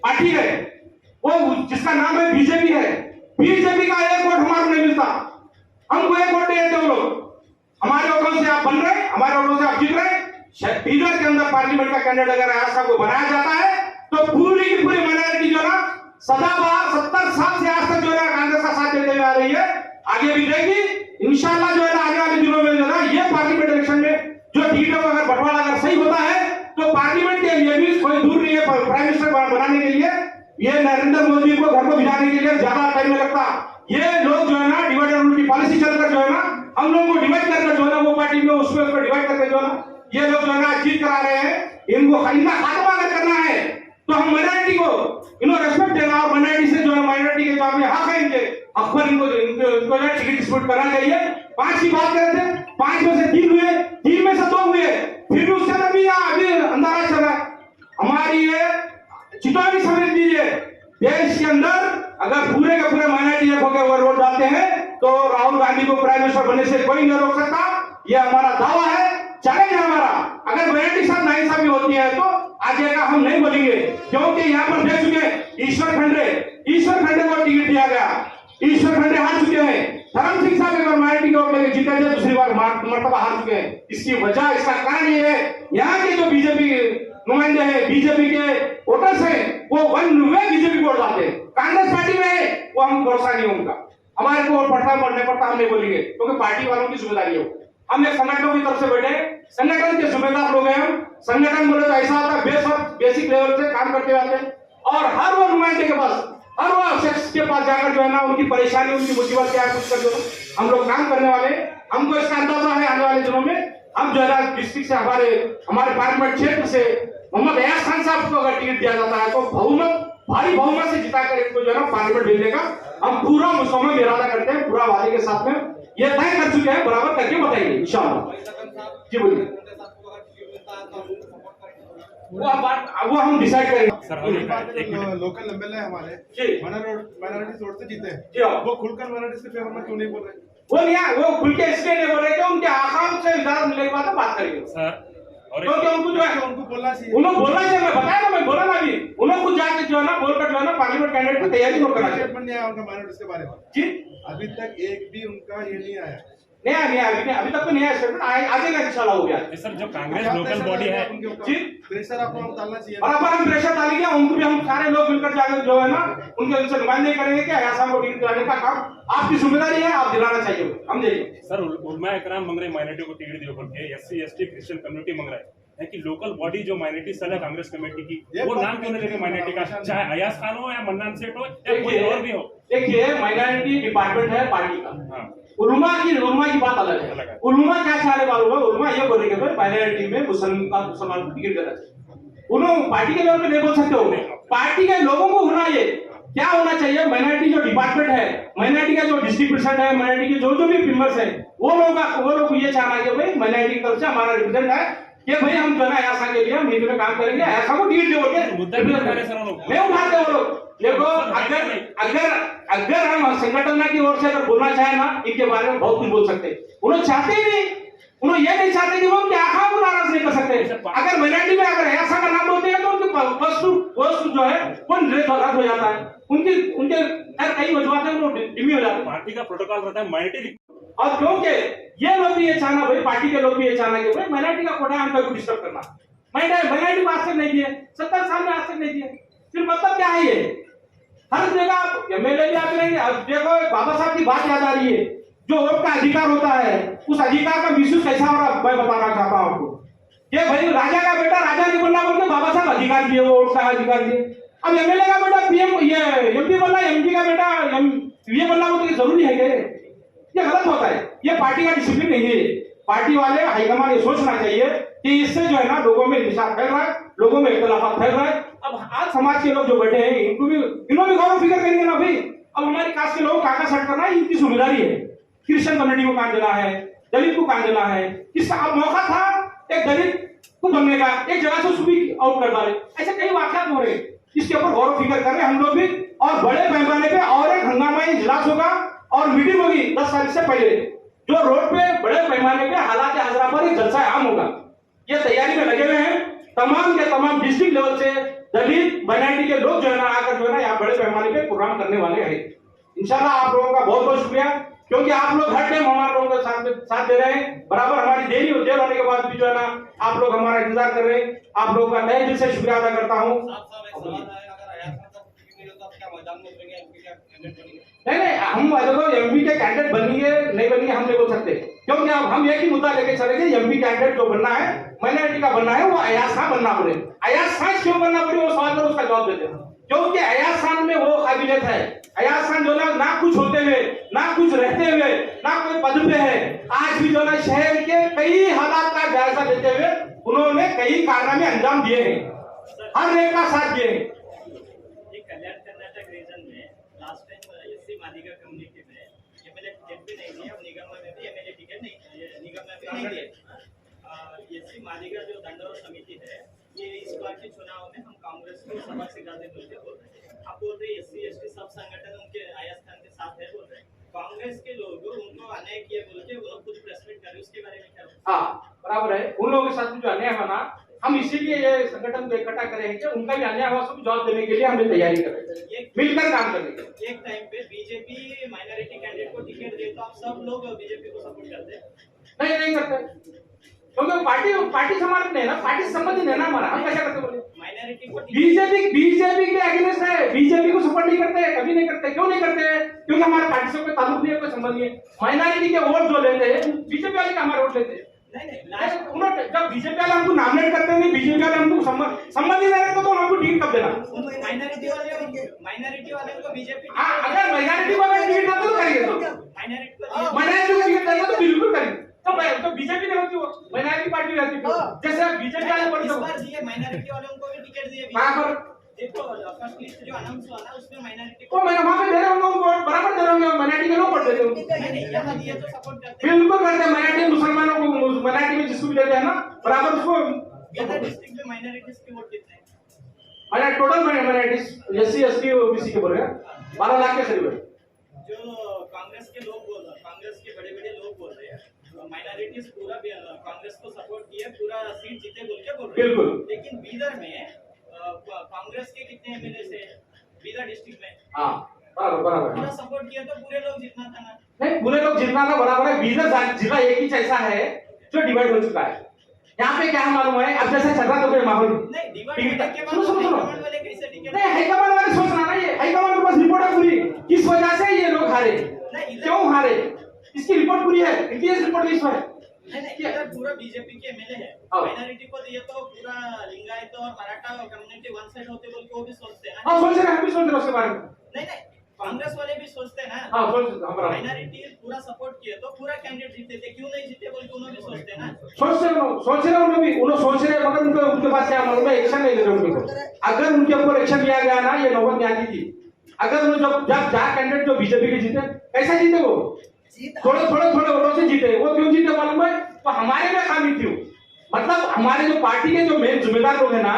पार्टी है वो जिसका नाम है बीजेपी है, बीजेपी का एक वोट हमारे नहीं मिलता, हमको एक वोट नहीं देते वो लोग। हमारे वोटों से आप बन रहे, हमारे वोटों से आप जीत रहे। बीदर के अंदर पार्लियामेंट का कैंडिडेट अगर ऐसा को बनाया जाता है तो पूरी की पूरी माइनॉरिटी जो ना सदाबहार 70 साल से आज तक जो है कांग्रेस का साथ देते हुए आ रही है, आगे भी देगी इंशाल्लाह। जो है ना आने वाले दिनों में जो ना ये पार्लियामेंट इलेक्शन में जो टिकटों का अगर बंटवारा अगर सही होता है तो पार्लियामेंट के लिए भी कोई दूर नहीं है। प्राइम मिनिस्टर बनाने के लिए ये नरेंद्र मोदी को घर को भिजाने के लिए ज्यादा टाइम नहीं लगता। ये लोग जो है ना डिवाइड एंड रूल की पॉलिसी चलकर जो है ना हम लोगों को डिवाइड करके जो है ना वो पार्टी में उसमें डिवाइड करके जो है ना ये लोग जो है ना जीत करा रहे हैं। इनको इनका खात्मा अगर करना है तो हम माइनॉरिटी को इन्होंने रेस्पेक्ट देना, और माइनॉरिटी से जो है माइनॉरिटी के जो अपने हक है इनके हक पर इनको टिकट डिस्ट्रीब्यूट करना चाहिए। 5 की बात कर रहे थे, 5 में से 3 हुए, 3 में से 2 हुए, फिर भी उसके अंदर भी अभी अंदाजा चल रहा है। हमारी ये चितौनी समझ लीजिए, देश के अंदर अगर पूरे के पूरे माइनॉरिटी होकर वोट डालते हैं तो राहुल गांधी को प्राइम मिनिस्टर बनने से कोई नहीं रोक सकता। ये हमारा दावा है, चैलेंज है हमारा। अगर माइनॉरिटी साथ नाइंसाफी होती है तो आगे का हम नहीं बोलेंगे, क्योंकि यहाँ पर देख चुके ईश्वर खंडे को टिकट दिया गया, ईश्वर खंडे हार चुके हैं। धर्म सिंह साहब अगर माइनॉरिटी के वोट लेकर जीते थे दूसरी बार मर्तबा हार चुके हैं। इसकी वजह, इसका कारण ये है यहाँ के जो बीजेपी नुमाइंदे हैं, बीजेपी के वोटर्स हैं, वो वन वे बीजेपी वोट डालते हैं। कांग्रेस पार्टी में है वो हम भरोसा नहीं उनका, हमारे को वोट पड़ता नहीं पड़ता हम नहीं बोलेंगे, क्योंकि पार्टी वालों की जिम्मेदारी है। हम एक संगठनों की तरफ से बैठे, संगठन के जिम्मेदार लोग हैं हम। संगठन बोले तो ऐसा होता है बेसिक लेवल से काम करते आते हैं, और हर वो नुमाइंदे के पास, हर वो शख्स के पास जाकर जो है ना उनकी परेशानी, उनकी मुसीबत क्या है कुछ कर दो, हम लोग काम करने वाले। हमको इसका अंदाजा है आने वाले दिनों में हम जो है डिस्ट्रिक्ट से हमारे पार्लियामेंट क्षेत्र से मोहम्मद अयाज खान साहब को अगर टिकट दिया जाता है तो बहुमत भारी बहुमत से जिताकर इनको जो है ना पार्लियामेंट भेजने का हम पूरा मुसम्मम इरादा करते हैं, पूरा वादे के साथ में ये तय कर चुके हैं, बराबर करके बताएंगे इंशाल्लाह। जी बोलिए। वो हम डिसाइड करेंगे।
लोकल एमएलए हमारे
जी
माइनॉरिटी रोड से जीते हैं,
जी हाँ।
वो खुलकर माइनॉरिटी के फेवर में क्यों नहीं बोल रहे?
वो खुल के इसलिए नहीं बोल रहे कि उनके आकाम से इजाजत मिलने के बाद बात करेंगे
सर। और
क्योंकि उनको जो है
उनको बोलना चाहिए,
उन्हें बोलना चाहिए। मैं बताया ना, मैं बोला ना अभी, उन्हें खुद जाके जो है ना बोलकर जो है ना पार्लियामेंट कैंडिडेट की तैयारी को करना चाहिए।
स्टेटमेंट नहीं आया उनका माइनॉरिटी के बारे में
जी
अभी तक एक भी उनका ये नहीं आया।
नहीं अभी तक तो नहीं आया स्टेटमेंट, आगे का इंशाल्लाह हो गया।
सर जो कांग्रेस लोकल बॉडी है
जी
प्रेशर आपको डालना चाहिए।
बराबर हम प्रेशर डालेंगे, उनको भी हम सारे लोग मिलकर जाकर जो है ना उनके उनसे नुमाइंदगी करेंगे कि अयासा को टिकट दिलाने का काम आपकी जिम्मेदारी है, आप दिलाना चाहिए। हम देखिए
सर उलमा इकराम मंग रहे माइनॉरिटी को टिकट दियो बोल के, SC ST क्रिश्चियन कम्युनिटी मंग रहा है कि लोकल बॉडी जो माइनॉरिटी सेल है कांग्रेस कमेटी की, वो नाम क्यों नहीं लेंगे माइनॉरिटी का, चाहे अयाज खान हो या मन्नान सेठ हो या कोई और भी हो।
देखिए माइनॉरिटी डिपार्टमेंट है पार्टी का,
हाँ।
उलमा की बात अलग है। उलमा क्या चाहने वालों है, उलमा ये बोल रहे हैं माइनॉरिटी में मुसलमान को टिकट देना चाहिए। उन्होंने पार्टी के लेवल पे नहीं बोल सकते हो, पार्टी के लोगों को होना ये क्या होना चाहिए। माइनॉरिटी जो डिपार्टमेंट है, माइनॉरिटी का जो डिस्ट्रिक्ट प्रेसिडेंट है, माइनॉरिटी के जो भी मेंबर्स है, वो लोग ये चाहना है कि भाई माइनॉरिटी की तरफ से हमारा रिप्रेजेंट है कि भाई हम जो है ऐसा के लिए मीट में काम करेंगे, ऐसा को टिकट दे
मुद्दा भी उठा रहे सर वो लोग।
नहीं उठाते वो लोग। देखो अगर हम संगठन की ओर से अगर बोलना चाहे ना इनके बारे में बहुत कुछ बोल सकते हैं, उन्होंने चाहते ही नहीं, उन्होंने ये नहीं चाहते कि वो उनके आंखों को नाराज नहीं कर सकते। अगर माइनॉरिटी में अगर ऐसा का नाम बोलते हैं तो उनके वस्तु जो है वो रद्द हो जाता है, उनके कई वजूहत है वो डिमी हो जाते हैं।
पार्टी का प्रोटोकॉल रहता है माइनॉरिटी,
और क्योंकि ये लोग भी ये चाहना, भाई पार्टी के लोग भी ये चाहना कि भाई माइनॉरिटी का कोटा हमको को डिस्टर्ब करना, माइनॉरिटी को आज तक नहीं दिए, 70 साल में आज तक नहीं दिए, फिर मतलब क्या है ये। हर जगह आप एमएलए भी आते रहेंगे। अब देखो बाबा साहब की बात याद आ रही है, जो वोट का अधिकार होता है उस अधिकार का मिसयूज कैसा हो रहा मैं बताना चाहता हूँ आपको। ये भाई राजा का बेटा राजा नहीं बोलना बोलते बाबा साहब अधिकार दिए, वोट का अधिकार दिए। अब एमएलए का बेटा पीएम ये एमपी बोलना, एमपी का बेटा ये बोलना बोलते जरूरी है क्या? ये गलत होता है, ये पार्टी का डिसिप्लिन नहीं है। पार्टी वाले हाईकमान ये सोचना चाहिए कि इससे जो है ना लोगों में निशान फैल रहा है, लोगों में इख्तलाफात फैल रहा है। अब आज समाज के लोग जो बैठे हैं इनको भी गौरव फिक्र करेंगे ना भाई। अब हमारी कास्ट के लोग काका सेट करना इनकी जिम्मेदारी है। क्रिश्चियन कम्युनिटी को काम देना है, दलित को काम देना है। किसका अब मौका था एक दलित को बनने का, एक जगह से स्पीक आउट कर डाले, ऐसे कई वाकयात हो रहे हैं। इसके ऊपर गौरव फिक्र कर रहे हैं हम लोग भी, और बड़े पैमाने पे और एक हंगामा इजलास होगा और मीटिंग होगी 10 तारीख से पहले, जो रोड पे बड़े पैमाने पे हालात हजरा पर एक जलसा आम होगा। ये तैयारी में लगे हुए हैं तमाम के तमाम डिस्ट्रिक्ट लेवल से दलित माइनॉरिटी के लोग जो है ना आकर जो है ना यहाँ बड़े पैमाने पे प्रोग्राम करने वाले हैं। इंशाल्लाह आप लोगों का बहुत बहुत शुक्रिया, क्योंकि आप लोग हर टाइम हमारे लोगों के साथ दे रहे हैं। बराबर हमारी देर होने के बाद भी जो है ना आप लोग हमारा इंतजार कर रहे हैं। आप लोगों का तहे दिल से शुक्रिया अदा करता हूँ। नहीं हम देखो एमपी के कैंडिडेट बनेंगे नहीं बनेंगे हम नहीं बोल सकते, क्योंकि अब हम एक ही मुद्दा लेके चलेंगे। एमपी कैंडिडेट जो बनना है माइनॉरिटी का बनना है वो अयाज खान बनना पड़े। अयाज खान क्यों बनना पड़े वो सवाल करो, उसका जवाब देते हैं। क्योंकि अयाज खान में वो काबिलियत है। अयाज खान जो ना कुछ होते हुए, ना कुछ रहते हुए, ना कोई पद पे है, आज भी जो ना शहर के कई हालात का जायजा लेते हुए उन्होंने कई कारनामे अंजाम दिए हैं, हर एक का साथ दिए हैं।
कल्याण कर्नाटक रीजन में last time SC Madiga community में एमएलए टिकट भी नहीं दिया, निगम में भी एमएलए टिकट नहीं, निगम में भी नहीं दिए। एससी मादिगा जो दंडोर समिति है ये इस बार के चुनाव में हम कांग्रेस को सबक सिखाते बोल रहे हैं। आप बोल रहे एससी एसटी सब संगठन उनके अयाज खान के साथ है बोल रहे हैं। कांग्रेस के लोग उनको अन्याय किए बोल के वो लोग खुद प्रेस मीट कर रहे, उसके बारे में क्या?
हाँ बराबर है, उन लोगों के साथ जो अन्याय बना हम इसीलिए ये संगठन को इकट्ठा करे हैं कि उनका भी अन्याय हुआ उसको जवाब देने के लिए हमने तैयारी कर रहे हैं, मिलकर काम करने के।
एक टाइम पे बीजेपी माइनॉरिटी कैंडिडेट को टिकट दे तो आप सब लोग बीजेपी को सपोर्ट करते हैं?
नहीं करते, क्योंकि पार्टी समाज नहीं ना, पार्टी संबंधित है ना हमारा। हम कैसे करते बोले?
माइनॉरिटी को
बीजेपी के अगेंस्ट है, बीजेपी को सपोर्ट नहीं करते, कभी नहीं करते। क्यों नहीं करते? क्योंकि हमारे पार्टी से कोई ताल्लुक नहीं है, कोई संबंध नहीं है। माइनॉरिटी के वोट जो लेते हैं बीजेपी वाले हमारे वोट लेते हैं। उन्होंने जब बीजेपी वाले हमको नॉमिनेट करते हैं, बीजेपी वाले हमको संबंध नहीं रहेगा तो हमको टिकट कब देना?
माइनॉरिटी वाले को बीजेपी
अगर माइनॉरिटी को अगर टिकट देते तो करिए, तो माइनॉरिटी को टिकट देते तो बिल्कुल करिए। तो बीजेपी नहीं होती, वो माइनॉरिटी पार्टी रहती है। जैसे बीजेपी वाले
इस बार दिए माइनॉरिटी वालों को भी टिकट दिए।
कहां पर
देखो फर्स्ट लिस्ट जो जो अनाउंस हुआ ना उसमें माइनॉरिटी
वो मैं वहाँ पे दे रहा हूँ बराबर दे रहा हूँ, माइनॉरिटी के लोग पढ़ देते हो।
यहाँ दिए तो सपोर्ट करते हैं।
बिल्कुल करते हैं, माइनॉरिटी मुसलमानों को माइनॉरिटी में जिसको भी देते हैं ना बराबर उसको।
बीदर डिस्ट्रिक्ट में माइनॉरिटीज के वोट कितने हैं?
मैंने total minorities SC ST OBC के बोल रहे हैं 12 लाख के करीब है।
जो कांग्रेस के लोग बोल रहे हैं, कांग्रेस के बड़े बड़े लोग बोल रहे हैं माइनॉरिटीज पूरा कांग्रेस को सपोर्ट किया, पूरा सीट जीते बोल के बोल रहे हैं।
बिल्कुल।
लेकिन बीदर में कांग्रेस के कितने MLA से बीदर डिस्ट्रिक्ट में?
हाँ बराबर
पूरा सपोर्ट किया तो पूरे लोग जितना था ना।
नहीं, पूरे लोग जितना का बराबर है। बीदर जिला एक ही ऐसा है जो डिवाइड हो चुका है। यहाँ पे क्या मालूम है, अब जैसे चल रहा तो कोई माहौल
नहीं डिवाइड होने के बाद
सुनो
हाईकमांड वाले कैसे टिकट?
नहीं, हाईकमांड वाले सोचना ना, ये हाईकमांड के पास रिपोर्ट है पूरी, किस वजह से ये लोग हारे, क्यों हारे, इसकी रिपोर्ट पूरी है, इतिहास रिपोर्ट लिस्ट है।
नहीं इधर पूरा बीजेपी के MLA है, माइनॉरिटी को दिए तो पूरा लिंगायत और मराठा कम्युनिटी वन साइड होते बोल के वो भी सोचते हैं ना।
हाँ सोच रहे हैं, हम भी सोच रहे हैं उसके बारे में।
नहीं कांग्रेस वाले भी सोचते हैं ना।
हाँ सोच हमारा
माइनॉरिटी पूरा सपोर्ट किए तो पूरा कैंडिडेट जीते थे, क्यों नहीं जीते बोल के उन्होंने भी सोचते हैं ना।
सोच रहे उन्होंने भी, उन्होंने सोच रहे मगर उनके पास क्या मालूम है, एक्शन नहीं ले रहे उनके ऊपर। अगर उनके ऊपर एक्शन लिया गया ना, ये नौबत नहीं आती थी। अगर उन्होंने जब 4 कैंडिडेट जो बीजेपी के जीते, कैसे जीते वो, थोड़े वोटों से जीते। वो क्यों जीते मालूम है, तो हमारे में खामी थी। मतलब हमारे जो पार्टी के जो मेन जिम्मेदार लोग है ना,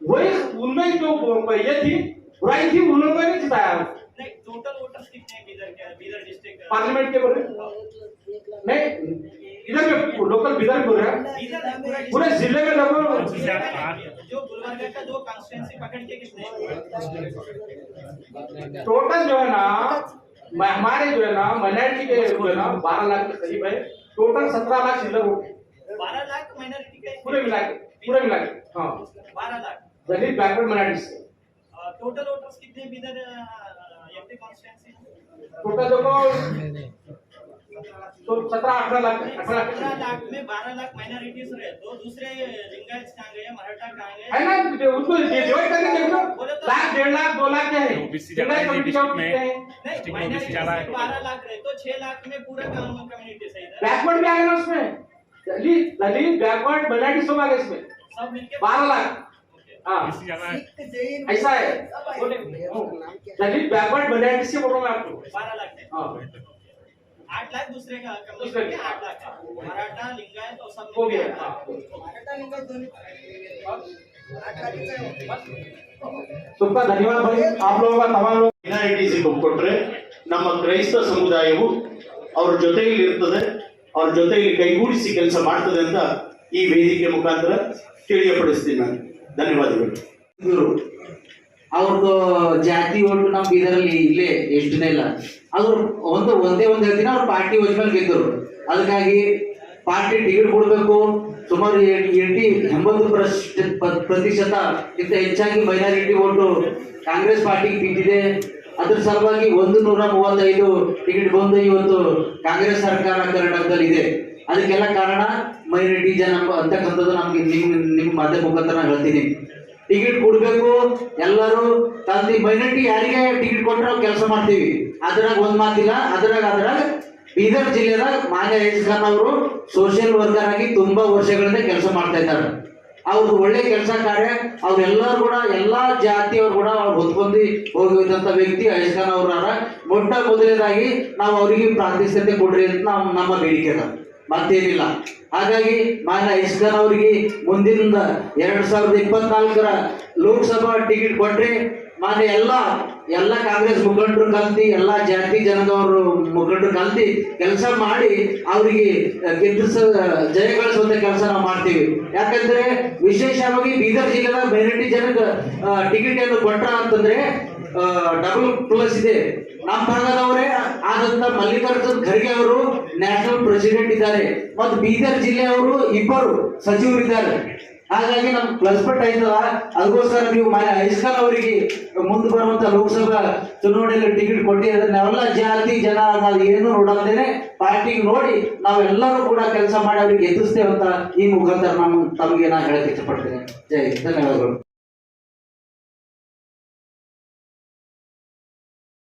वही उनमें जो ये थी बुराई थी, उन लोगों ने नहीं जिताया।
नहीं टोटल वोटर्स कितने हैं बीदर के, बीदर डिस्ट्रिक्ट
पार्लियामेंट के बोले नहीं, इधर में लोकल बीदर बोल रहे हैं, पूरे जिले में लगभग
जो गुलबर्गा का जो कॉन्स्टिट्यूंसी पकड़ के कितने?
टोटल जो है ना हमारे जो है ना माइनॉरिटी के जो है ना 12 लाख के करीब है। टोटल 17 लाख चिल्लर वोट
12 लाख माइनॉरिटी के
पूरे मिला के हाँ
12 लाख
दलित बैकवर्ड माइनॉरिटी से।
टोटल वोटर्स कितने बीदर एमपी कॉन्स्टिट्यूंसी?
टोटल देखो तो 17-18 लाख
17 लाख में 12 लाख माइनॉरिटीज रहे, तो दूसरे लिंगायत कहाँ गए, मराठा कहाँ गए?
है ना, उसको डिवाइड करके देखो, लाख 1.5 लाख 2 लाख क्या है,
नहीं माइनॉरिटी 12 लाख रहे तो 6 लाख में पूरा कम्युनिटी सही था।
बैकवर्ड भी आ गया ना उसमें, दलित बैकवर्ड माइनॉरिटी सब आ गए इसमें,
सब मिलके
12 लाख। हाँ ऐसा है, दलित बैकवर्ड माइनॉरिटी से बोल रहा हूँ मैं आपको
12 लाख है।
हाँ
8 लाख दूसरे का कम्युनिटी के 8 लाख है, मराठा लिंगायत और सब
हो गया। ತುಂಬಾ ಧನ್ಯವಾದ ಭಾई आप लोगों का तमाम लोग
ಮೈನಾರಿಟೀಸ್ ಕೊಟ್ಟರೆ ನಮ್ಮ ಕ್ರೈಸ್ತ ಸಮುದಾಯವು ಅವರ ಜೊತೆಯಲ್ಲಿ ಇರ್ತದೆ, ಅವ್ರ ಜೊತೆಯಲ್ಲಿ ಕೈಗೂಡಿಸಿ ಕೆಲಸ ಮಾಡ್ತದೆ ಅಂತ ಈ ವೇದಿಕೆ ಮುಖಾಂತರ ತಿಳಿಯಪಡಿಸ್ತೀನಿ ನಾನು. ಧನ್ಯವಾದಗಳು.
ಅವ್ರದ್ದು ಜಾತಿ ಓಟು ನಮ್ಮ ಇದರಲ್ಲಿ ಇಲ್ಲೇ ಎಷ್ಟನೇ ಇಲ್ಲ. ಅದು ಒಂದೇ ಒಂದು ಹೇಳ್ತೀನಿ, ಅವ್ರು ಪಾರ್ಟಿ ವೋಟ್ ಮೇಲೆ ಗೆದ್ದರು. ಅದಕ್ಕಾಗಿ ಪಾರ್ಟಿ ಟಿಕೆಟ್ ಕೊಡಬೇಕು. ಸುಮಾರು 80% ಹೆಚ್ಚಾಗಿ ಮೈನಾರಿಟಿ ಓಟು ಕಾಂಗ್ರೆಸ್ ಪಾರ್ಟಿಗೆ ಬಿದ್ದಿದೆ. ಅದ್ರ ಸಲುವಾಗಿ 135 ಟಿಕೆಟ್ ಬಂದು ಇವತ್ತು ಕಾಂಗ್ರೆಸ್ ಸರ್ಕಾರ ಕರ್ನಾಟಕದಲ್ಲಿ ಇದೆ. ಅದಕ್ಕೆಲ್ಲ ಕಾರಣ ಮೈನಾರಿಟಿ ಜನ ಅಂತಕ್ಕಂಥದ್ದು ನಮ್ಗೆ ನಿಮ್ಮ ಮಾಧ್ಯಮ ಮುಖಾಂತರ ಹೇಳ್ತೀನಿ. ಟಿಕೆಟ್ ಕೊಡ್ಬೇಕು, ಎಲ್ಲರೂ ತಂದು ಮೈನಾರಿಟಿ ಯಾರಿಗೆ ಟಿಕೆಟ್ ಕೊಟ್ಟರೆ ನಾವು ಕೆಲಸ ಮಾಡ್ತೀವಿ. ಅದ್ರಾಗ ಒಂದ್ ಮಾತಿಲ್ಲ, ಅದ್ರಾಗ ಬೀದರ್ ಜಿಲ್ಲೆಯ ಮಾನ್ಯ ಖಾನ್ ಅವರು ಸೋಷಿಯಲ್ ವರ್ಕರ್ ಆಗಿ ತುಂಬಾ ವರ್ಷಗಳಿಂದ ಕೆಲಸ ಮಾಡ್ತಾ ಇದ್ದಾರೆ. ಅವ್ರದ್ದು ಒಳ್ಳೆ ಕೆಲಸ ಕಾರ್ಯ, ಅವ್ರೆಲ್ಲರೂ ಕೂಡ ಎಲ್ಲಾ ಜಾತಿಯವರು ಕೂಡ ಅವ್ರು ಹೊತ್ಕೊಂಡು ಹೋಗಿದ್ದಂತ ವ್ಯಕ್ತಿ ಖಾನ್ ಅವರ ಮೊಟ್ಟ ಮೊದಲನೇದಾಗಿ ನಾವು ಅವರಿಗೆ ಪ್ರಾತಿನಿಧ್ಯತೆ ಕೊಡ್ರಿ ಅಂತ ನಮ್ಮ ಬೇಡಿಕೆ ಅದ, ಮತ್ತೇನಿಲ್ಲ. ಹಾಗಾಗಿ ಮಾನ್ಯ ಖಾನ್ ಅವರಿಗೆ ಮುಂದಿನ 2024 ಲೋಕಸಭಾ ಟಿಕೆಟ್ ಕೊಟ್ರೆ ಮಾನ್ಯ ಎಲ್ಲ ಕಾಂಗ್ರೆಸ್ ಮುಖಂಡರು ಕಲ್ತಿ, ಎಲ್ಲ ಜಾತಿ ಜನದವರು ಮುಖಂಡರು ಕಲ್ತಿ ಕೆಲಸ ಮಾಡಿ ಅವರಿಗೆ ಜಯಗಳಿಸುವಂತ ಕೆಲಸ ನಾವು ಮಾಡ್ತೀವಿ. ಯಾಕಂದ್ರೆ ವಿಶೇಷವಾಗಿ ಬೀದರ್ ಜಿಲ್ಲೆಯ ಮೈನಾರಿಟಿ ಜನಕ್ಕೆ ಟಿಕೆಟ್ ಏನು ಕೊಟ್ರ ಅಂತಂದ್ರೆ ಡಬಲ್ ಪ್ಲಸ್ ಇದೆ. ನಮ್ಮ ಭಾಗದವರೇ ಆದಂತ ಮಲ್ಲಿಕಾರ್ಜುನ್ ಖರ್ಗೆ ಅವರು ನ್ಯಾಷನಲ್ ಪ್ರೆಸಿಡೆಂಟ್ ಇದ್ದಾರೆ ಮತ್ತು ಬೀದರ್ ಜಿಲ್ಲೆಯವರು 2 ಸಚಿವರಿದ್ದಾರೆ. ಹಾಗಾಗಿ ನಮ್ ಪ್ಲಸ್ ಪಾಯಿಂಟ್ ಆಯ್ತದ. ಅದಕ್ಕೋಸ್ಕರ ನೀವು ಖಾನ್ ಅವರಿಗೆ ಮುಂದೆ ಬರುವಂತ ಲೋಕಸಭಾ ಚುನಾವಣೆಯಲ್ಲಿ ಟಿಕೆಟ್ ಕೊಟ್ಟಿದ್ರೆ ನಾವೆಲ್ಲ ಜಾತಿ ಜನ ಏನು ನೋಡಲ್ದೇನೆ ಪಾರ್ಟಿಗೆ ನೋಡಿ ನಾವೆಲ್ಲರೂ ಕೂಡ ಕೆಲಸ ಮಾಡಿ ಅವ್ರಿಗೆ ಗೆಲ್ಲಿಸ್ತೇವೆ ಅಂತ ಈ ಮುಖಾಂತರ ತಮಗೆ ನಾ ಹೇಳಕ್ ಇಷ್ಟಪಡ್ತೇನೆ. ಜೈ ಧನ್ಯವಾದಗಳು.